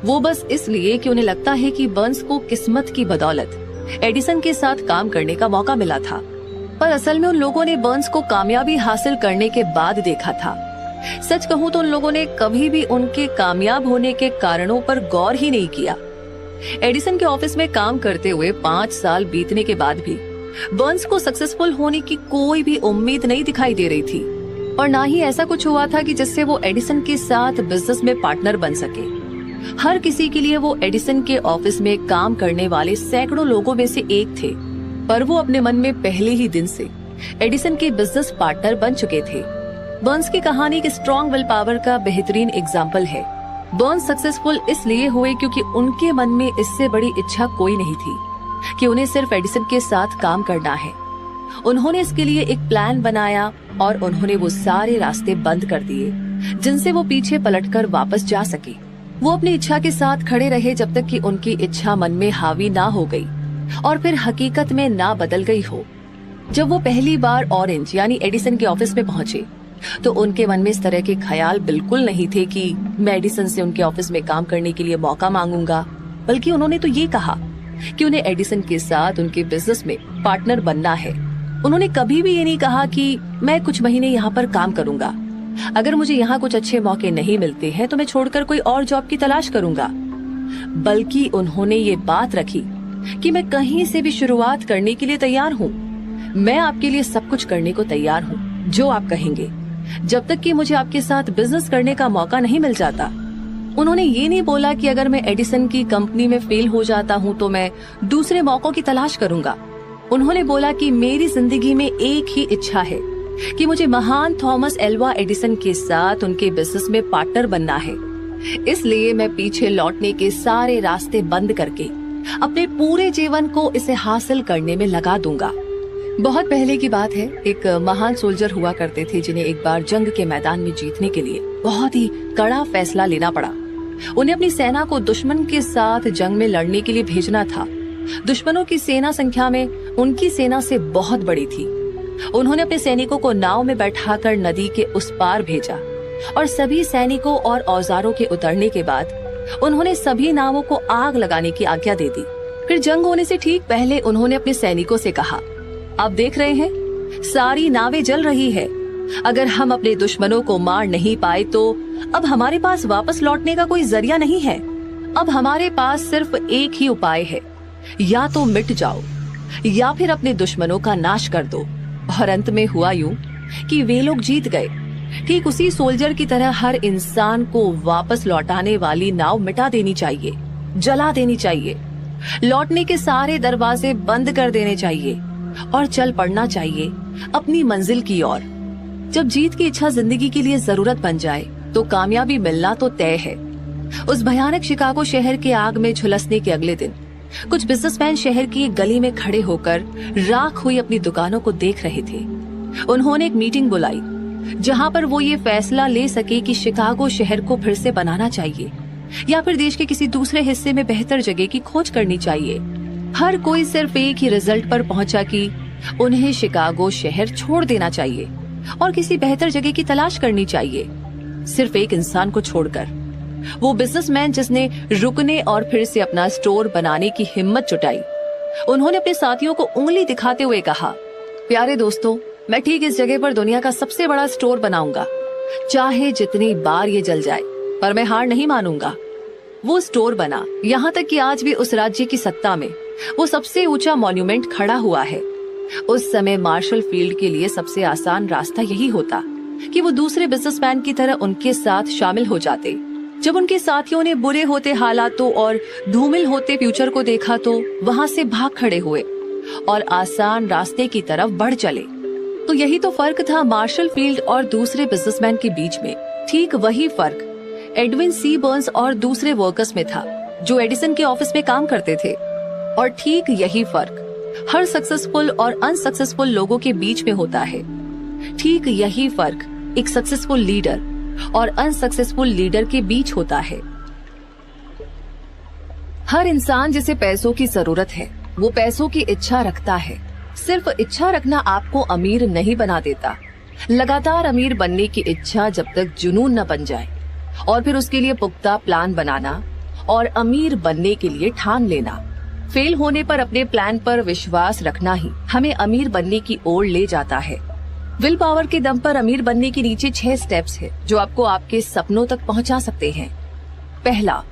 वो बस इसलिए कि उन्हें लगता है कि बर्न्स को किस्मत की बदौलत एडिसन के साथ काम करने का मौका मिला था, पर असल में उन लोगों ने बर्न्स को कामयाबी हासिल करने के बाद देखा था। सच कहूं तो उन लोगों ने कभी भी उनके कामयाब होने के कारणों पर गौर ही नहीं किया। एडिसन के ऑफिस में काम करते हुए 5 साल बीतने के बाद भी बर्न्स को सक्सेसफुल होने की कोई भी उम्मीद नहीं दिखाई दे रही थी, और ना ही ऐसा कुछ हुआ था कि जिससे वो एडिसन के साथ बिजनेस में पार्टनर बन सके। हर किसी के लिए वो एडिसन के ऑफिस में काम करने वाले सैकड़ों लोगों में से एक थे, पर वो अपने मन में पहले ही दिन से एडिसन के बिजनेस पार्टनर बन चुके थे। बर्न्स की कहानी एक स्ट्रॉन्ग विल पावर का बेहतरीन एग्जाम्पल है। बर्न्स सक्सेसफुल इसलिए हुए क्योंकि उनके मन में इससे बड़ी इच्छा कोई नहीं थी कि उन्हें सिर्फ एडिसन के साथ काम करना है। उन्होंने इसके लिए एक प्लान बनाया और उन्होंने वो सारे रास्ते बंद कर दिए जिनसे वो पीछे पलटकर वापस जा सके। वो अपनी इच्छा के साथ खड़े रहे जब तक कि उनकी इच्छा मन में हावी ना हो गई और फिर हकीकत में ना बदल गई हो। जब वो पहली बार ऑरेंज यानी एडिसन के ऑफिस में पहुंचे तो उनके मन में इस तरह के ख्याल बिल्कुल नहीं थे कि मैं एडिसन से उनके ऑफिस में काम करने के लिए मौका मांगूंगा, बल्कि उन्होंने तो ये कहा कि उन्हें एडिसन के साथ उनके बिजनेस में पार्टनर बनना है। उन्होंने कभी भी ये नहीं कहा कि मैं कुछ महीने यहाँ पर काम करूंगा, अगर मुझे यहाँ कुछ अच्छे मौके नहीं मिलते हैं तो मैं छोड़कर कोई और जॉब की तलाश करूंगा, बल्कि उन्होंने ये बात रखी कि मैं कहीं से भी शुरुआत करने के लिए तैयार हूँ। मैं आपके लिए सब कुछ करने को तैयार हूँ, जो आप कहेंगे, जब तक कि मुझे आपके साथ बिजनेस करने का मौका नहीं मिल जाता। उन्होंने ये नहीं बोला कि अगर मैं एडिसन की कंपनी में फेल हो जाता हूँ तो मैं दूसरे मौकों की तलाश करूंगा। उन्होंने बोला कि मेरी जिंदगी में एक ही इच्छा है कि मुझे महान थॉमस एल्वा एडिसन के साथ उनके बिजनेस में पार्टनर बनना है। इसलिए मैं पीछे लौटने के सारे रास्ते बंद करके अपने पूरे जीवन को इसे हासिल करने में लगा दूंगा। बहुत पहले की बात है, एक महान सोल्जर हुआ करते थे जिन्हें एक बार जंग के मैदान में जीतने के लिए बहुत ही कड़ा फैसला लेना पड़ा। उन्हें अपनी सेना को दुश्मन के साथ जंग में लड़ने के लिए भेजना था। दुश्मनों की सेना संख्या में उनकी सेना से बहुत बड़ी थी। उन्होंने अपने सैनिकों को नाव में बैठाकर नदी के उस पार भेजा और सभी सैनिकों और औजारों के उतरने के बाद उन्होंने सभी नावों को आग लगाने की आज्ञा दे दी। फिर जंग होने से ठीक पहले उन्होंने अपने सैनिकों से कहा, आप देख रहे हैं, सारी नावें जल रही है। अगर हम अपने दुश्मनों को मार नहीं पाए तो अब हमारे पास वापस लौटने का कोई जरिया नहीं है। अब हमारे पास सिर्फ एक ही उपाय है, या तो मिट जाओ या फिर अपने दुश्मनों का नाश कर दो। और अंत में हुआ यूं कि वे लोग जीत गए। ठीक उसी सोल्जर की तरह हर इंसान को वापस लौटाने वाली नाव मिटा देनी चाहिए, जला देनी चाहिए, लौटने के सारे दरवाजे बंद कर देने चाहिए और चल पड़ना चाहिए अपनी मंजिल की ओर। जब जीत की इच्छा जिंदगी के लिए जरूरत बन जाए तो कामयाबी मिलना तो तय है। उस भयानक शिकागो शहर के आग में झुलसने के अगले दिन कुछ बिजनेसमैन शहर की एक गली में खड़े होकर राख हुई अपनी दुकानों को देख रहे थे। उन्होंने एक मीटिंग बुलाई जहां पर वो ये फैसला ले सके कि शिकागो शहर को फिर से बनाना चाहिए या फिर देश के किसी दूसरे हिस्से में बेहतर जगह की खोज करनी चाहिए। हर कोई सिर्फ एक ही रिजल्ट पर पहुंचा कि उन्हें शिकागो शहर छोड़ देना चाहिए और किसी बेहतर जगह की तलाश करनी चाहिए, सिर्फ एक इंसान को छोड़कर। वो बिजनेसमैन जिसने रुकने और फिर से अपना स्टोर बनाने की हिम्मत जुटाई। उन्होंने अपने साथियों को उंगली दिखाते हुए कहा, प्यारे दोस्तों, मैं ठीक इस जगह पर दुनिया का सबसे बड़ा स्टोर बनाऊंगा, चाहे जितनी बार ये जल जाए, पर मैं हार नहीं मानूंगा। वो स्टोर बना, यहाँ तक कि आज भी उस राज्य की सत्ता में वो सबसे ऊंचा मॉन्यूमेंट खड़ा हुआ है। उस समय मार्शल फील्ड के लिए सबसे आसान रास्ता यही होता कि वो दूसरे बिजनेसमैन की तरह उनके साथ शामिल हो जाते जब उनके साथियों ने बुरे होते हालातों और धूमिल होते फ्यूचर को देखा तो वहां से भाग खड़े हुए और आसान रास्ते की तरफ बढ़ चले। तो यही तो फर्क था मार्शल फील्ड और दूसरे बिजनेसमैन के बीच में। ठीक वही फर्क एडविन सी बर्न्स और दूसरे वर्कर्स में था जो एडिसन के ऑफिस में काम करते थे। और ठीक यही फर्क हर सक्सेसफुल और अनसक्सेसफुल लोगों के बीच में होता है। ठीक यही फर्क एक सक्सेसफुल लीडर और अनसक्सेसफुल लीडर के बीच होता है। हर इंसान जिसे पैसों की जरूरत है वो पैसों की इच्छा रखता है। सिर्फ इच्छा रखना आपको अमीर नहीं बना देता। लगातार अमीर बनने की इच्छा जब तक जुनून न बन जाए और फिर उसके लिए पुख्ता प्लान बनाना और अमीर बनने के लिए ठान लेना। फेल होने पर अपने प्लान पर विश्वास रखना ही हमें अमीर बनने की ओर ले जाता है। विल पावर के दम पर अमीर बनने के नीचे 6 स्टेप्स है जो आपको आपके सपनों तक पहुंचा सकते हैं। पहला,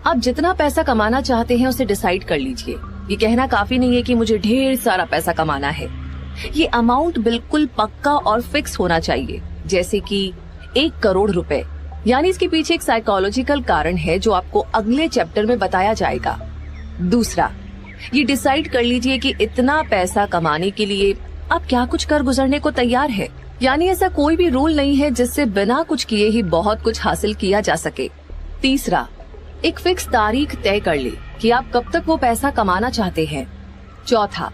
आप जितना पैसा कमाना चाहते हैं उसे डिसाइड कर लीजिए। ये कहना काफी नहीं है कि मुझे ढेर सारा पैसा कमाना है। ये अमाउंट बिल्कुल पक्का और फिक्स होना चाहिए, जैसे कि 1 करोड़ रुपए। यानी इसके पीछे एक साइकोलॉजिकल कारण है जो आपको अगले चैप्टर में बताया जाएगा। दूसरा, ये डिसाइड कर लीजिए कि इतना पैसा कमाने के लिए आप क्या कुछ कर गुजरने को तैयार है। यानी ऐसा कोई भी रूल नहीं है जिससे बिना कुछ किए ही बहुत कुछ हासिल किया जा सके। तीसरा, एक फिक्स तारीख तय कर ले कि आप कब तक वो पैसा कमाना चाहते हैं। चौथा,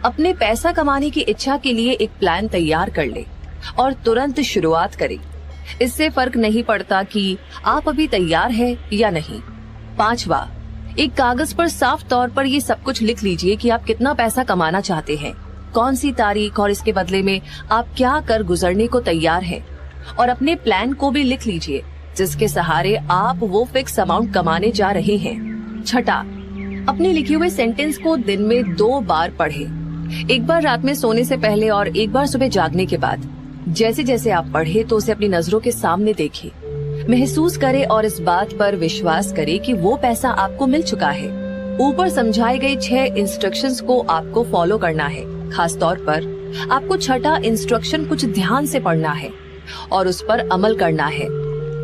अपने पैसा कमाने की इच्छा के लिए एक प्लान तैयार कर ले और तुरंत शुरुआत करें। इससे फर्क नहीं पड़ता कि आप अभी तैयार हैं या नहीं। पांचवा, एक कागज पर साफ तौर पर ये सब कुछ लिख लीजिए कि आप कितना पैसा कमाना चाहते हैं, कौन सी तारीख और इसके बदले में आप क्या कर गुजरने को तैयार हैं। और अपने प्लान को भी लिख लीजिए जिसके सहारे आप वो फिक्स अमाउंट कमाने जा रहे हैं। छठा, अपने लिखे हुए सेंटेंस को दिन में 2 बार पढ़ें। एक बार रात में सोने से पहले और एक बार सुबह जागने के बाद। जैसे जैसे आप पढ़े तो उसे अपनी नजरों के सामने देखें, महसूस करें और इस बात पर विश्वास करें कि वो पैसा आपको मिल चुका है। ऊपर समझाए गए 6 इंस्ट्रक्शंस को आपको फॉलो करना है। खास तौर पर आपको छठा इंस्ट्रक्शन कुछ ध्यान से पढ़ना है और उस पर अमल करना है।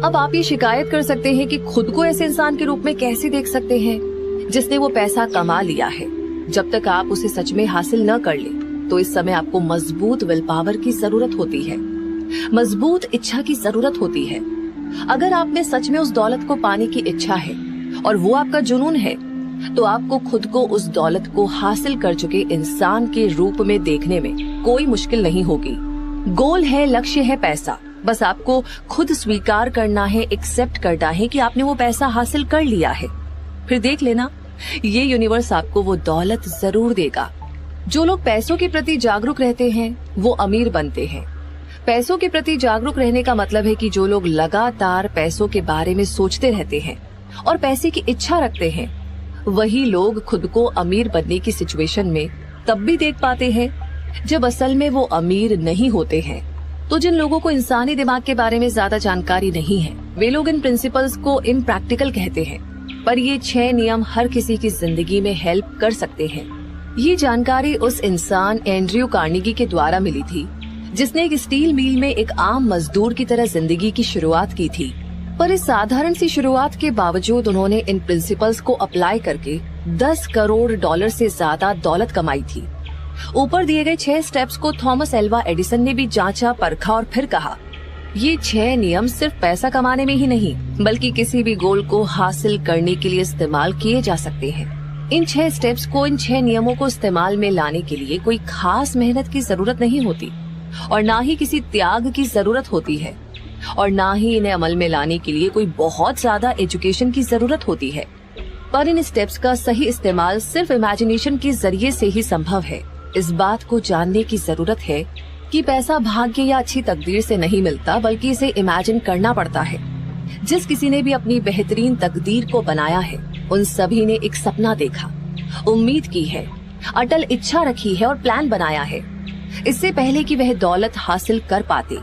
अब आप ये शिकायत कर सकते हैं कि खुद को ऐसे इंसान के रूप में कैसे देख सकते हैं जिसने वो पैसा कमा लिया है। जब तक आप उसे सच में हासिल न कर ले तो इस समय आपको मजबूत विल पावर की जरूरत होती है, मजबूत इच्छा की जरूरत होती है। अगर आप में सच में उस दौलत को पाने की इच्छा है और वो आपका जुनून है तो आपको खुद को उस दौलत को हासिल कर चुके इंसान के रूप में देखने में कोई मुश्किल नहीं होगी। गोल है, लक्ष्य है पैसा। बस आपको खुद स्वीकार करना है, एक्सेप्ट करना है कि आपने वो पैसा हासिल कर लिया है। फिर देख लेना, ये यूनिवर्स आपको वो दौलत जरूर देगा। जो लोग पैसों के प्रति जागरूक रहते हैं वो अमीर बनते हैं। पैसों के प्रति जागरूक रहने का मतलब है कि जो लोग लगातार पैसों के बारे में सोचते रहते हैं और पैसे की इच्छा रखते हैं वही लोग खुद को अमीर बनने की सिचुएशन में तब भी देख पाते हैं जब असल में वो अमीर नहीं होते हैं। तो जिन लोगों को इंसानी दिमाग के बारे में ज्यादा जानकारी नहीं है वे लोग इन प्रिंसिपल्स को इम्प्रैक्टिकल कहते हैं, पर ये 6 नियम हर किसी की जिंदगी में हेल्प कर सकते हैं। ये जानकारी उस इंसान एंड्रयू कार्नेगी के द्वारा मिली थी जिसने एक स्टील मिल में एक आम मजदूर की तरह जिंदगी की शुरुआत की थी। पर इस साधारण सी शुरुआत के बावजूद उन्होंने इन प्रिंसिपल्स को अप्लाई करके $10 करोड़ से ज्यादा दौलत कमाई थी। ऊपर दिए गए 6 स्टेप्स को थॉमस एल्वा एडिसन ने भी जांचा, परखा और फिर कहा, ये 6 नियम सिर्फ पैसा कमाने में ही नहीं बल्कि किसी भी गोल को हासिल करने के लिए इस्तेमाल किए जा सकते हैं। इन 6 स्टेप्स को, इन 6 नियमों को इस्तेमाल में लाने के लिए कोई खास मेहनत की जरूरत नहीं होती और ना ही किसी त्याग की जरूरत होती है और ना ही इन्हें अमल में लाने के लिए कोई बहुत ज्यादा एजुकेशन की जरूरत होती है। पर इन स्टेप्स का सही इस्तेमाल सिर्फ इमेजिनेशन के जरिए से ही संभव है। इस बात को जानने की जरूरत है कि पैसा भाग्य या अच्छी तकदीर से नहीं मिलता बल्कि इसे इमेजिन करना पड़ता है। जिस किसी ने भी अपनी बेहतरीन तकदीर को बनाया है उन सभी ने एक सपना देखा, उम्मीद की है, अटल इच्छा रखी है और प्लान बनाया है इससे पहले कि वह दौलत हासिल कर पाते।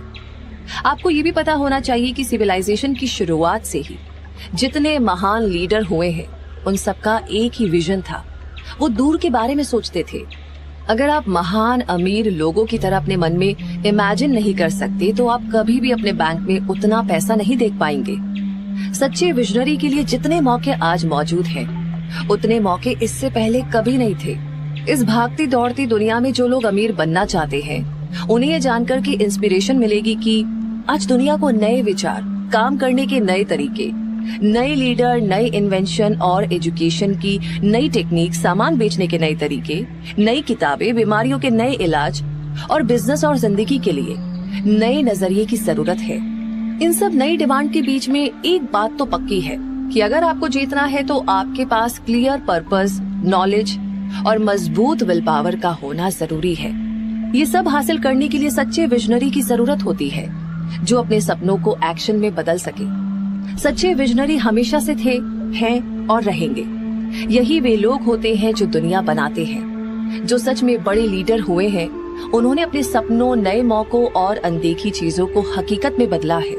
आपको ये भी पता होना चाहिए कि सिविलाइजेशन की शुरुआत से ही जितने महान लीडर हुए हैं उन सबका एक ही विजन था, वो दूर के बारे में सोचते थे। अगर आप महान अमीर लोगों की तरह अपने मन में इमेजिन नहीं कर सकते तो आप कभी भी अपने बैंक में उतना पैसा नहीं देख पाएंगे। सच्चे विजनरी के लिए जितने मौके आज मौजूद हैं, उतने मौके इससे पहले कभी नहीं थे। इस भागती दौड़ती दुनिया में जो लोग अमीर बनना चाहते हैं, उन्हें ये जानकर कि इंस्पिरेशन मिलेगी कि आज दुनिया को नए विचार, काम करने के नए तरीके, नए लीडर, नए इन्वेंशन और एजुकेशन की नई टेक्निक, सामान बेचने के नए तरीके, नई किताबें, बीमारियों के नए इलाज और बिजनेस और जिंदगी के लिए नए नजरिए की जरूरत है। इन सब नई डिमांड के बीच में एक बात तो पक्की है कि अगर आपको जीतना है तो आपके पास क्लियर पर्पस, नॉलेज और मजबूत विल पावर का होना जरूरी है। ये सब हासिल करने के लिए सच्चे विजनरी की जरूरत होती है, जो अपने सपनों को एक्शन में बदल सके। सच्चे विजनरी हमेशा से थे, हैं और रहेंगे। यही वे लोग होते हैं जो दुनिया बनाते हैं। जो सच में बड़े लीडर हुए हैं, उन्होंने अपने सपनों, नए मौकों और अनदेखी चीजों को हकीकत में बदला है।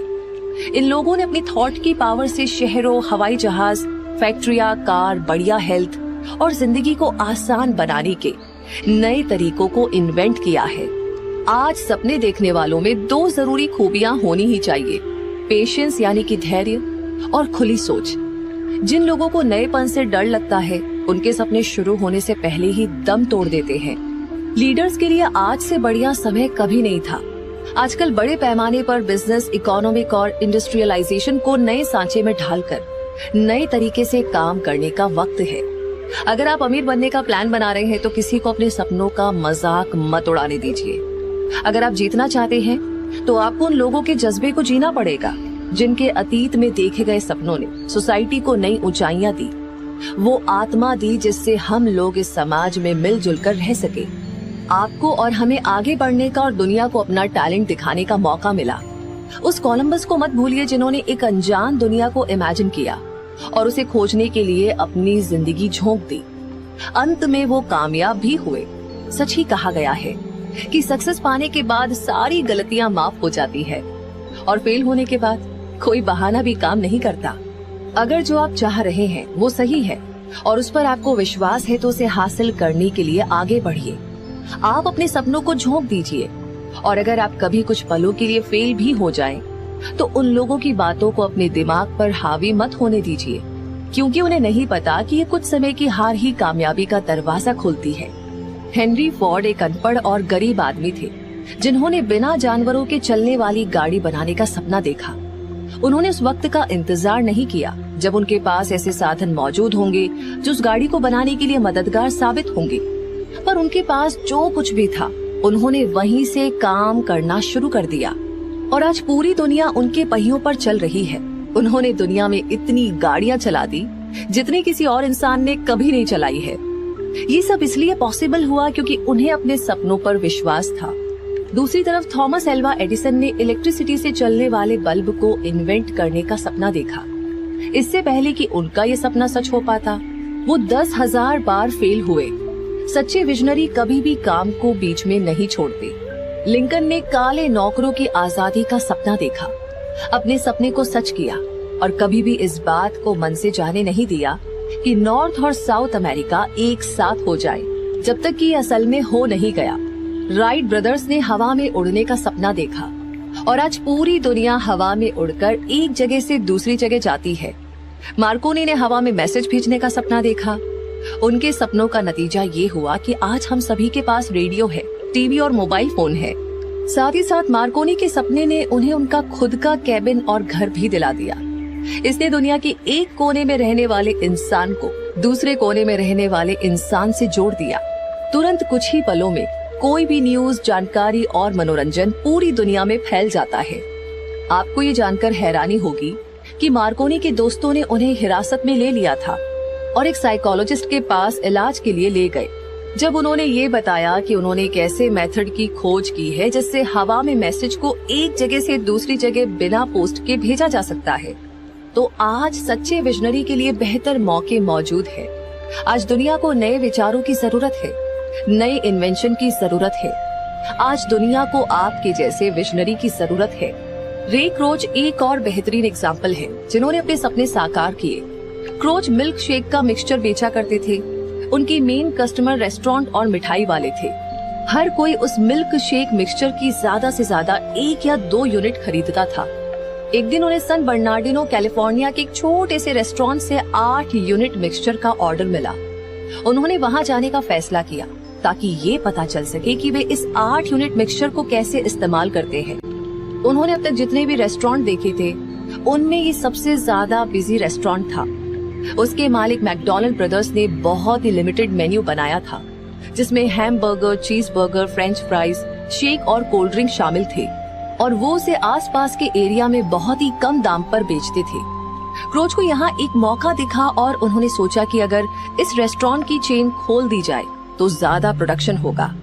इन लोगों ने अपनी थॉट की पावर से शहरों, हवाई जहाज, फैक्ट्रियां, कार, बढ़िया हेल्थ और जिंदगी को आसान बनाने के नए तरीकों को इन्वेंट किया है। आज सपने देखने वालों में दो जरूरी खूबियां होनी ही चाहिए, पेशेंस यानी कि धैर्य और खुली सोच। जिन लोगों को नएपन से डर लगता है, उनके सपने शुरू होने से पहले ही दम तोड़ देते हैं। लीडर्स के लिए आज से बढ़िया समय कभी नहीं था। आजकल बड़े पैमाने पर बिजनेस, इकोनॉमिक और इंडस्ट्रियलाइजेशन को नए सांचे में ढालकर नए तरीके से काम करने का वक्त है। अगर आप अमीर बनने का प्लान बना रहे हैं तो किसी को अपने सपनों का मजाक मत उड़ाने दीजिए। अगर आप जीतना चाहते हैं तो आपको उन लोगों के जज्बे को जीना पड़ेगा जिनके अतीत में देखे गए सपनों ने सोसाइटी को नई ऊंचाइयां दी, वो आत्मा दी जिससे हम लोग इस समाज में मिलजुल कर रह सके। आपको और हमें आगे बढ़ने का और दुनिया को अपना टैलेंट दिखाने का मौका मिला। उस कोलंबस को मत भूलिए जिन्होंने एक अनजान दुनिया को इमेजिन किया और उसे खोजने के लिए अपनी जिंदगी झोंक दी। अंत में वो कामयाब भी हुए। सच ही कहा गया है कि सक्सेस पाने के बाद सारी गलतियां माफ हो जाती है और फेल होने के बाद कोई बहाना भी काम नहीं करता। अगर जो आप चाह रहे हैं वो सही है और उस पर आपको विश्वास है तो उसे हासिल करने के लिए आगे बढ़िए। आप अपने सपनों को झोंक दीजिए और अगर आप कभी कुछ पलों के लिए फेल भी हो जाएं, तो उन लोगों की बातों को अपने दिमाग पर हावी मत होने दीजिए, क्योंकि उन्हें नहीं पता कि ये कुछ समय की हार ही कामयाबी का दरवाजा खोलती है। हेनरी फोर्ड एक अनपढ़ और गरीब आदमी थे जिन्होंने बिना जानवरों के चलने वाली गाड़ी बनाने का सपना देखा। उन्होंने उस वक्त का इंतजार नहीं किया जब उनके पास ऐसे साधन मौजूद होंगे जो उस गाड़ी को बनाने के लिए मददगार साबित होंगे, पर उनके पास जो कुछ भी था उन्होंने वहीं से काम करना शुरू कर दिया और आज पूरी दुनिया उनके पहियों पर चल रही है। उन्होंने दुनिया में इतनी गाड़ियां चला दी जितनी किसी और इंसान ने कभी नहीं चलाई है। ये सब इसलिए पॉसिबल हुआ क्योंकि उन्हें अपने सपनों पर विश्वास था। दूसरी तरफ थॉमस एल्वा एडिसन ने इलेक्ट्रिसिटी से चलने वाले बल्ब को इन्वेंट करने का सपना देखा। इससे पहले कि उनका ये सपना सच हो पाता, वो 10,000 बार फेल हुए। सच्चे विजनरी कभी भी काम को बीच में नहीं छोड़ते। लिंकन ने काले नौकरों की आजादी का सपना देखा, अपने सपने को सच किया और कभी भी इस बात को मन से जाने नहीं दिया कि नॉर्थ और साउथ अमेरिका एक साथ हो जाए, जब तक कि असल में हो नहीं गया। राइट ब्रदर्स ने हवा में उड़ने का सपना देखा और आज पूरी दुनिया हवा में उड़कर एक जगह से दूसरी जगह जाती है। मार्कोनी ने हवा में मैसेज भेजने का सपना देखा। उनके सपनों का नतीजा ये हुआ कि आज हम सभी के पास रेडियो है, टीवी और मोबाइल फोन है। साथ ही साथ मार्कोनी के सपने ने उन्हें उनका खुद का कैबिन और घर भी दिला दिया। इसने दुनिया के एक कोने में रहने वाले इंसान को दूसरे कोने में रहने वाले इंसान से जोड़ दिया। तुरंत कुछ ही पलों में कोई भी न्यूज, जानकारी और मनोरंजन पूरी दुनिया में फैल जाता है। आपको ये जानकर हैरानी होगी कि मार्कोनी के दोस्तों ने उन्हें हिरासत में ले लिया था और एक साइकोलॉजिस्ट के पास इलाज के लिए ले गए। जब उन्होंने ये बताया कि उन्होंने एक ऐसे मेथड की खोज की है जिससे हवा में मैसेज को एक जगह से दूसरी जगह बिना पोस्ट के भेजा जा सकता है, तो आज सच्चे विजनरी के लिए बेहतर मौके मौजूद है। आज दुनिया को नए विचारों की जरूरत है, नए इन्वेंशन की जरूरत है। आज दुनिया को आपके जैसे विजनरी की जरूरत है। रे क्रोच एक और बेहतरीन एग्जाम्पल है जिन्होंने अपने सपने साकार किए। क्रोच मिल्क शेक का मिक्सचर बेचा करते थे। उनकी मेन कस्टमर रेस्टोरेंट और मिठाई वाले थे। हर कोई उस मिल्क शेक मिक्सचर की ज्यादा से ज्यादा 1 या 2 यूनिट खरीदता था। एक दिन उन्हें सन बर्नार्डिनो कैलिफोर्निया के एक छोटे से रेस्टोरेंट से 8 यूनिट मिक्सचर का ऑर्डर मिला। उन्होंने वहां जाने का फैसला किया ताकि ये पता चल सके कि वे इस 8 यूनिट मिक्सचर को कैसे इस्तेमाल करते हैं। उन्होंने अब तक जितने भी रेस्टोरेंट देखे थे उनमें ये सबसे ज्यादा बिजी रेस्टोरेंट था। उसके मालिक मैकडॉनल्ड ब्रदर्स ने बहुत ही लिमिटेड मेन्यू बनाया था, जिसमें हैमबर्गर, चीज बर्गर, फ्रेंच फ्राइज, शेक और कोल्ड ड्रिंक शामिल थे, और वो उसे आसपास के एरिया में बहुत ही कम दाम पर बेचते थे। क्रोच को यहाँ एक मौका दिखा और उन्होंने सोचा कि अगर इस रेस्टोरेंट की चेन खोल दी जाए तो ज्यादा प्रोडक्शन होगा,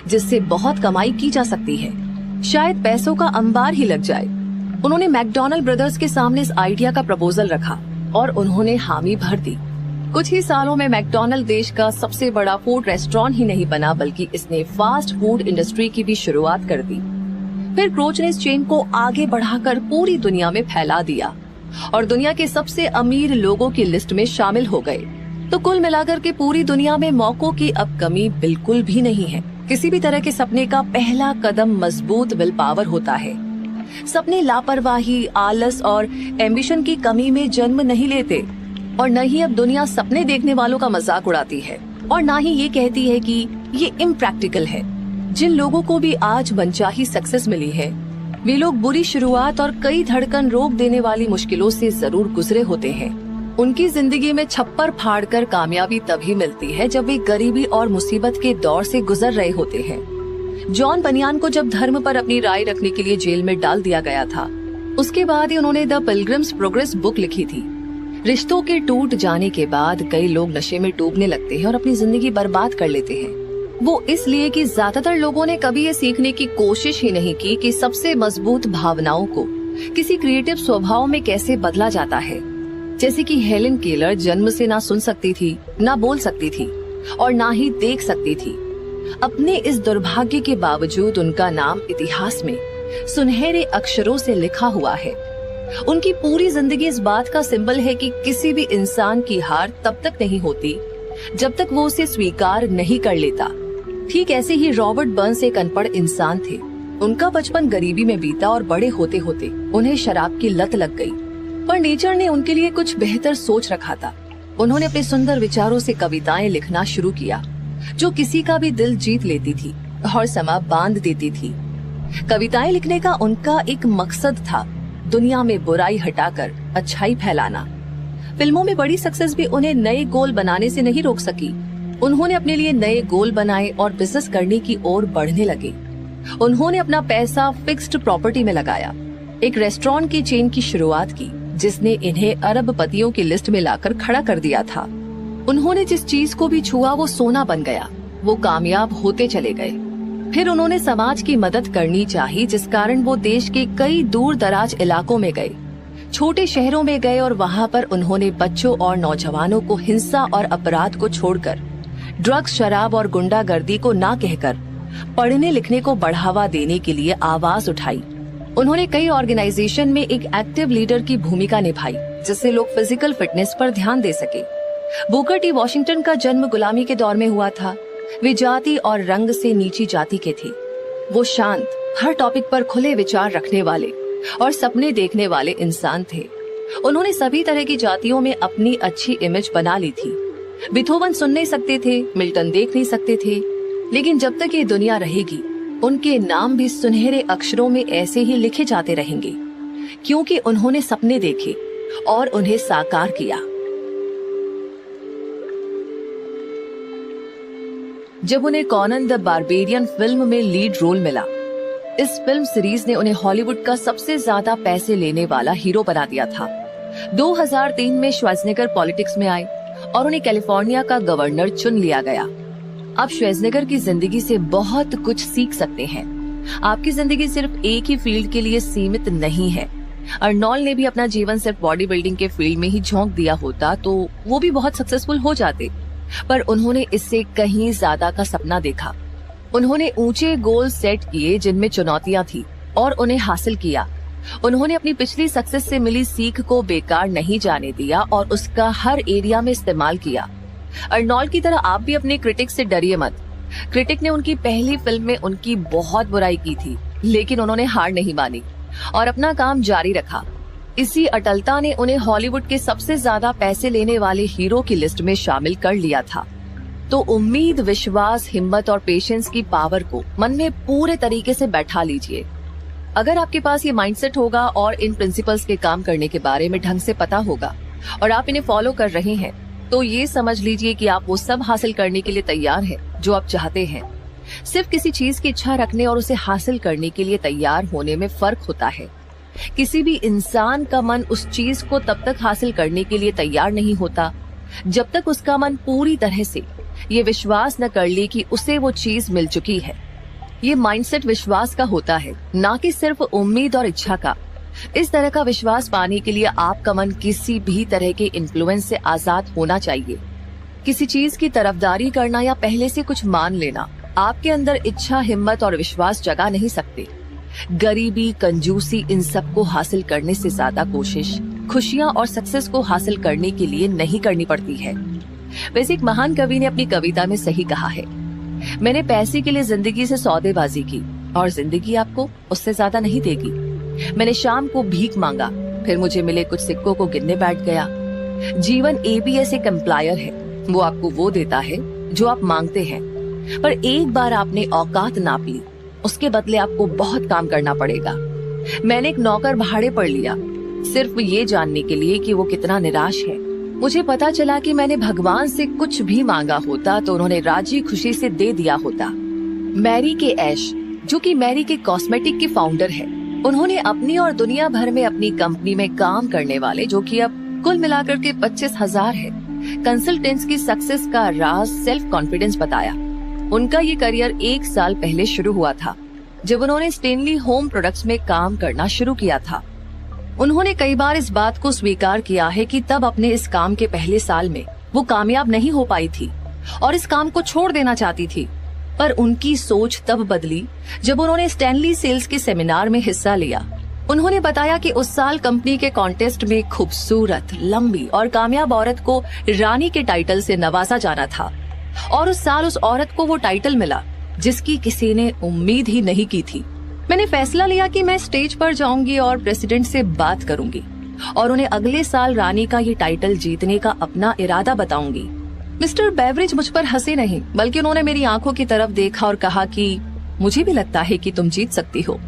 जिससे बहुत कमाई की जा सकती है। शायद पैसों का अंबार ही लग जाए। उन्होंने मैकडॉनल्ड ब्रदर्स के सामने इस आइडिया का प्रपोजल रखा और उन्होंने हामी भर दी। कुछ ही सालों में मैकडॉनल्ड देश का सबसे बड़ा फूड रेस्टोरेंट ही नहीं बना, बल्कि इसने फास्ट फूड इंडस्ट्री की भी शुरुआत कर दी। फिर क्रोच ने इस चेन को आगे बढ़ाकर पूरी दुनिया में फैला दिया और दुनिया के सबसे अमीर लोगों की लिस्ट में शामिल हो गए। तो कुल मिलाकर के पूरी दुनिया में मौकों की अब कमी बिल्कुल भी नहीं है। किसी भी तरह के सपने का पहला कदम मजबूत विल पावर होता है। सपने लापरवाही, आलस और एम्बिशन की कमी में जन्म नहीं लेते, और न ही अब दुनिया सपने देखने वालों का मजाक उड़ाती है, और न ही ये कहती है कि ये इम्प्रैक्टिकल है। जिन लोगों को भी आज मनचाही सक्सेस मिली है, वे लोग बुरी शुरुआत और कई धड़कन रोक देने वाली मुश्किलों से जरूर गुजरे होते हैं। उनकी जिंदगी में छप्पर फाड़कर कामयाबी तभी मिलती है जब वे गरीबी और मुसीबत के दौर से गुजर रहे होते हैं। जॉन बनियान को जब धर्म पर अपनी राय रखने के लिए जेल में डाल दिया गया था, उसके बाद ही उन्होंने द पिलग्रिम्स प्रोग्रेस बुक लिखी थी। रिश्तों के टूट जाने के बाद कई लोग नशे में डूबने लगते हैं और अपनी जिंदगी बर्बाद कर लेते हैं। वो इसलिए कि ज्यादातर लोगों ने कभी ये सीखने की कोशिश ही नहीं की कि सबसे मजबूत भावनाओं को किसी क्रिएटिव स्वभाव में कैसे बदला जाता है। जैसे कि हेलेन केलर जन्म से ना सुन सकती थी, ना बोल सकती थी और ना ही देख सकती थी। अपने इस दुर्भाग्य के बावजूद उनका नाम इतिहास में सुनहरे अक्षरों से लिखा हुआ है। उनकी पूरी जिंदगी इस बात का सिंबल है कि किसी भी इंसान की हार तब तक नहीं होती जब तक वो उसे स्वीकार नहीं कर लेता। ठीक ऐसे ही रॉबर्ट बर्न्स एक अनपढ़ इंसान थे। उनका बचपन गरीबी में बीता और बड़े होते होते उन्हें शराब की लत लग गई, पर नेचर ने उनके लिए कुछ बेहतर सोच रखा था। उन्होंने अपने सुंदर विचारों से कविताएं लिखना शुरू किया, जो किसी का भी दिल जीत लेती थी और समा बांध देती थी। कविताएं लिखने का उनका एक मकसद था, दुनिया में बुराई हटाकर अच्छाई फैलाना। फिल्मों में बड़ी सक्सेस भी उन्हें नए गोल बनाने से नहीं रोक सकी। उन्होंने अपने लिए नए गोल बनाए और बिजनेस करने की ओर बढ़ने लगे। उन्होंने अपना पैसा फिक्स्ड प्रॉपर्टी में लगाया, एक रेस्टोरेंट की चेन की शुरुआत की जिसने इन्हें अरबपतियों की लिस्ट में लाकर खड़ा कर दिया था। उन्होंने जिस चीज को भी छुआ वो सोना बन गया। वो कामयाब होते चले गए। फिर उन्होंने समाज की मदद करनी चाहिए, जिस कारण वो देश के कई दूर दराज इलाकों में गए, छोटे शहरों में गए और वहाँ पर उन्होंने बच्चों और नौजवानों को हिंसा और अपराध को छोड़कर ड्रग्स, शराब और गुंडागर्दी को ना कहकर पढ़ने लिखने को बढ़ावा देने के लिए आवाज उठाई। उन्होंने कई ऑर्गेनाइजेशन में एक एक्टिव लीडर की भूमिका निभाई, जिससे लोग फिजिकल फिटनेस पर ध्यान दे सके। बुकर टी वॉशिंगटन का जन्म गुलामी के दौर में हुआ था। वे जाति और रंग से नीची जाति के थे। वो शांत, हर टॉपिक पर खुले विचार रखने वाले और सपने देखने वाले इंसान थे। उन्होंने सभी तरह की जातियों में अपनी अच्छी इमेज बना ली थी। बीथोवन सुन नहीं सकते थे, मिल्टन देख नहीं सकते थे, लेकिन जब तक ये दुनिया रहेगी उनके नाम भी सुनहरे अक्षरों में ऐसे ही लिखे जाते रहेंगे, क्योंकि उन्होंने सपने देखे और उन्हें साकार किया। जब उन्हें कॉनन द बारबेरियन फिल्म में लीड रोल मिला, इस फिल्म सीरीज ने उन्हें हॉलीवुड का सबसे ज्यादा पैसे लेने वाला हीरो बना दिया था। 2003 में श्वार्ज़नेगर पॉलिटिक्स में आए और उन्हें कैलिफोर्निया का गवर्नर चुन लिया गया। आप श्वार्ज़नेगर की जिंदगी से बहुत कुछ सीख सकते हैं। आपकी जिंदगी सिर्फ एक ही फील्ड के लिए सीमित नहीं है। अर्नोल्ड ने भी अपना जीवन सिर्फ बॉडी बिल्डिंग के फील्ड में ही झोंक दिया होता तो वो भी बहुत सक्सेसफुल हो जाते, पर उन्होंने इससे कहीं ज्यादा का सपना देखा। उन्होंने ऊंचे गोल सेट किए जिनमें चुनौतियां थी और उन्हें हासिल किया। उन्होंने अपनी पिछली सक्सेस से मिली सीख को बेकार नहीं जाने दिया और उसका हर एरिया में इस्तेमाल किया। अर्नोल्ड की तरह आप भी अपने क्रिटिक से डरिए मत। क्रिटिक ने उनकी पहली फिल्म में उनकी बहुत बुराई की थी, लेकिन उन्होंने हार नहीं मानी और अपना काम जारी रखा। इसी अटलता ने उन्हें हॉलीवुड के सबसे ज्यादा पैसे लेने वाले हीरो की लिस्ट में शामिल कर लिया था। तो उम्मीद, विश्वास, हिम्मत और पेशेंस की पावर को मन में पूरे तरीके से बैठा लीजिए। अगर आपके पास ये माइंडसेट होगा और इन प्रिंसिपल्स के काम करने के बारे में ढंग से पता होगा और आप इन्हें फॉलो कर रहे हैं, तो ये समझ लीजिए कि आप वो सब हासिल करने के लिए तैयार हैं जो आप चाहते हैं। सिर्फ किसी चीज की इच्छा रखने और उसे हासिल करने के लिए तैयार होने में फर्क होता है। किसी भी इंसान का मन उस चीज को तब तक हासिल करने के लिए तैयार नहीं होता जब तक उसका मन पूरी तरह से ये विश्वास न कर ले कि उसे वो चीज मिल चुकी है। ये माइंडसेट विश्वास का होता है, ना कि सिर्फ उम्मीद और इच्छा का। इस तरह का विश्वास पाने के लिए आपका मन किसी भी तरह के इन्फ्लुएंस से आजाद होना चाहिए। किसी चीज की तरफदारी करना या पहले से कुछ मान लेना आपके अंदर इच्छा, हिम्मत और विश्वास जगा नहीं सकते। गरीबी, कंजूसी, इन सब को हासिल करने से ज्यादा कोशिश खुशियां और सक्सेस को हासिल करने के लिए नहीं करनी पड़ती है। वैसे एक महान कवि ने अपनी कविता में सही कहा है, मैंने पैसे के लिए जिंदगी से सौदेबाजी की और जिंदगी आपको उससे ज्यादा नहीं देगी। मैंने शाम को भीख मांगा, फिर मुझे मिले कुछ सिक्कों को गिनने बैठ गया। जीवन ABS एक एम्प्लॉयर है, वो आपको वो देता है जो आप मांगते हैं, पर एक बार आपने औकात नाप ली, उसके बदले आपको बहुत काम करना पड़ेगा। मैंने एक नौकर भाड़े पर लिया सिर्फ ये जानने के लिए कि वो कितना निराश है। मुझे पता चला कि मैंने भगवान से कुछ भी मांगा होता तो उन्होंने राजी खुशी से दे दिया होता। मैरी के ऐश, जो कि मैरी के कॉस्मेटिक के फाउंडर है, उन्होंने अपनी और दुनिया भर में अपनी कंपनी में काम करने वाले, जो कि अब कुल मिलाकर के 25,000 है, कंसल्टेंट्स की सक्सेस का राज सेल्फ कॉन्फिडेंस बताया। उनका ये करियर 1 साल पहले शुरू हुआ था, जब उन्होंने स्टेनली होम प्रोडक्ट्स में काम करना शुरू किया था। उन्होंने कई बार इस बात को स्वीकार किया है कि तब अपने इस काम के पहले साल में वो कामयाब नहीं हो पाई थी और इस काम को छोड़ देना चाहती थी। पर उनकी सोच तब बदली जब उन्होंने स्टैनली सेल्स के सेमिनार में हिस्सा लिया। उन्होंने बताया कि उस साल कंपनी के कॉन्टेस्ट में खूबसूरत, लंबी और कामयाब औरत को रानी के टाइटल से नवाजा जाना था और उस साल उस औरत को वो टाइटल मिला जिसकी किसी ने उम्मीद ही नहीं की थी। मैंने फैसला लिया कि मैं स्टेज पर जाऊंगी और प्रेसिडेंट से बात करूंगी और उन्हें अगले साल रानी का ये टाइटल जीतने का अपना इरादा बताऊंगी। मिस्टर बेवरेज मुझ पर हंसे नहीं, बल्कि उन्होंने मेरी आंखों की तरफ देखा और कहा कि मुझे भी लगता है कि तुम जीत सकती हो।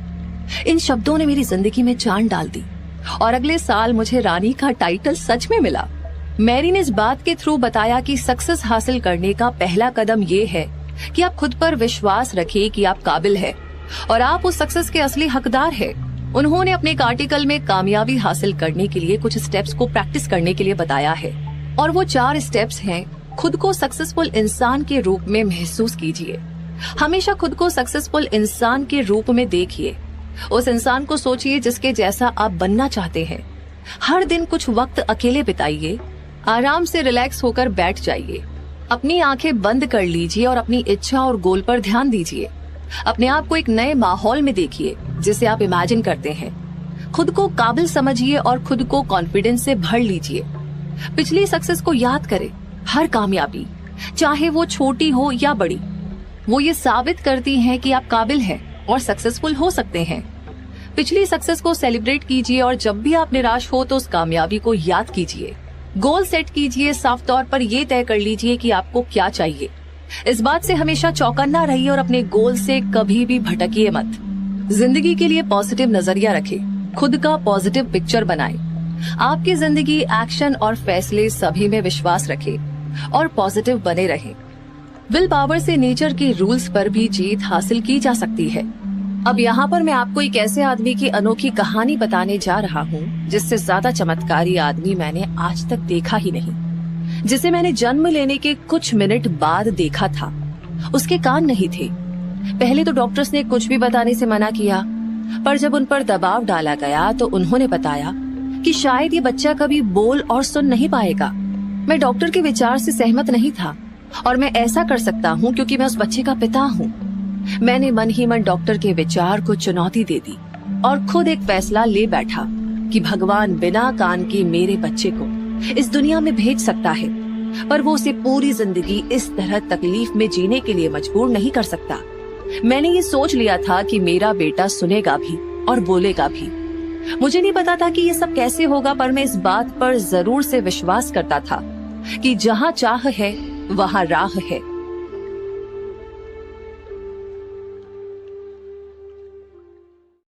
इन शब्दों ने मेरी जिंदगी में जान डाल दी और अगले साल मुझे रानी का टाइटल सच में मिला। मैरी ने इस बात के थ्रू बताया कि सक्सेस हासिल करने का पहला कदम ये है कि आप खुद पर विश्वास रखें कि आप काबिल है और आप उस सक्सेस के असली हकदार है। उन्होंने अपने एक आर्टिकल में कामयाबी हासिल करने के लिए कुछ स्टेप्स को प्रैक्टिस करने के लिए बताया है और वो 4 स्टेप्स हैं। खुद को सक्सेसफुल इंसान के रूप में महसूस कीजिए। हमेशा खुद को सक्सेसफुल इंसान के रूप में देखिए। उस इंसान को सोचिए जिसके जैसा आप बनना चाहते हैं। हर दिन कुछ वक्त अकेले बिताइए, आराम से रिलैक्स होकर बैठ जाइए, अपनी आंखें बंद कर लीजिए और अपनी इच्छा और गोल पर ध्यान दीजिए। अपने आप को एक नए माहौल में देखिए जिसे आप इमेजिन करते हैं। खुद को काबिल समझिए और खुद को कॉन्फिडेंस से भर लीजिए। पिछली सक्सेस को याद करें। हर कामयाबी, चाहे वो छोटी हो या बड़ी, वो ये साबित करती है कि आप काबिल हैं और सक्सेसफुल हो सकते हैं। पिछली सक्सेस को सेलिब्रेट कीजिए और जब भी आप निराश हो तो उस कामयाबी को याद कीजिए। गोल सेट कीजिए, साफ तौर पर ये तय कर लीजिए कि आपको क्या चाहिए। इस बात से हमेशा चौकन्ना रहिए और अपने गोल से कभी भी भटकिए मत। जिंदगी के लिए पॉजिटिव नजरिया रखें, खुद का पॉजिटिव पिक्चर बनाएं। आपकी जिंदगी, एक्शन और फैसले सभी में विश्वास रखें और पॉजिटिव बने रहें। विल पावर से नेचर के रूल्स पर भी जीत हासिल की जा सकती है। अब यहाँ पर मैं आपको एक ऐसे आदमी की अनोखी कहानी बताने जा रहा हूँ जिससे ज्यादा चमत्कारी आदमी मैंने आज तक देखा ही नहीं, जिसे मैंने जन्म लेने के कुछ मिनट बाद देखा था। उसके कान नहीं थे। पहले तो डॉक्टर्स ने कुछ भी बताने से मना किया, पर जब उन पर दबाव डाला गया तो उन्होंने बताया कि शायद ये बच्चा कभी बोल और सुन नहीं पाएगा। मैं डॉक्टर के विचार से सहमत नहीं था और मैं ऐसा कर सकता हूँ क्योंकि मैं उस बच्चे का पिता हूँ। मैंने मन ही मन डॉक्टर के विचार को चुनौती दे दी और खुद एक फैसला ले बैठा कि भगवान बिना कान के मेरे बच्चे को इस दुनिया में भेज सकता है, पर वो उसे पूरी जिंदगी इस तरह तकलीफ में जीने के लिए मजबूर नहीं कर सकता। मैंने ये सोच लिया था कि मेरा बेटा सुनेगा भी और बोलेगा भी। मुझे नहीं पता था कि ये सब कैसे होगा, पर मैं इस बात पर जरूर से विश्वास करता था कि जहाँ चाह है वहाँ राह है।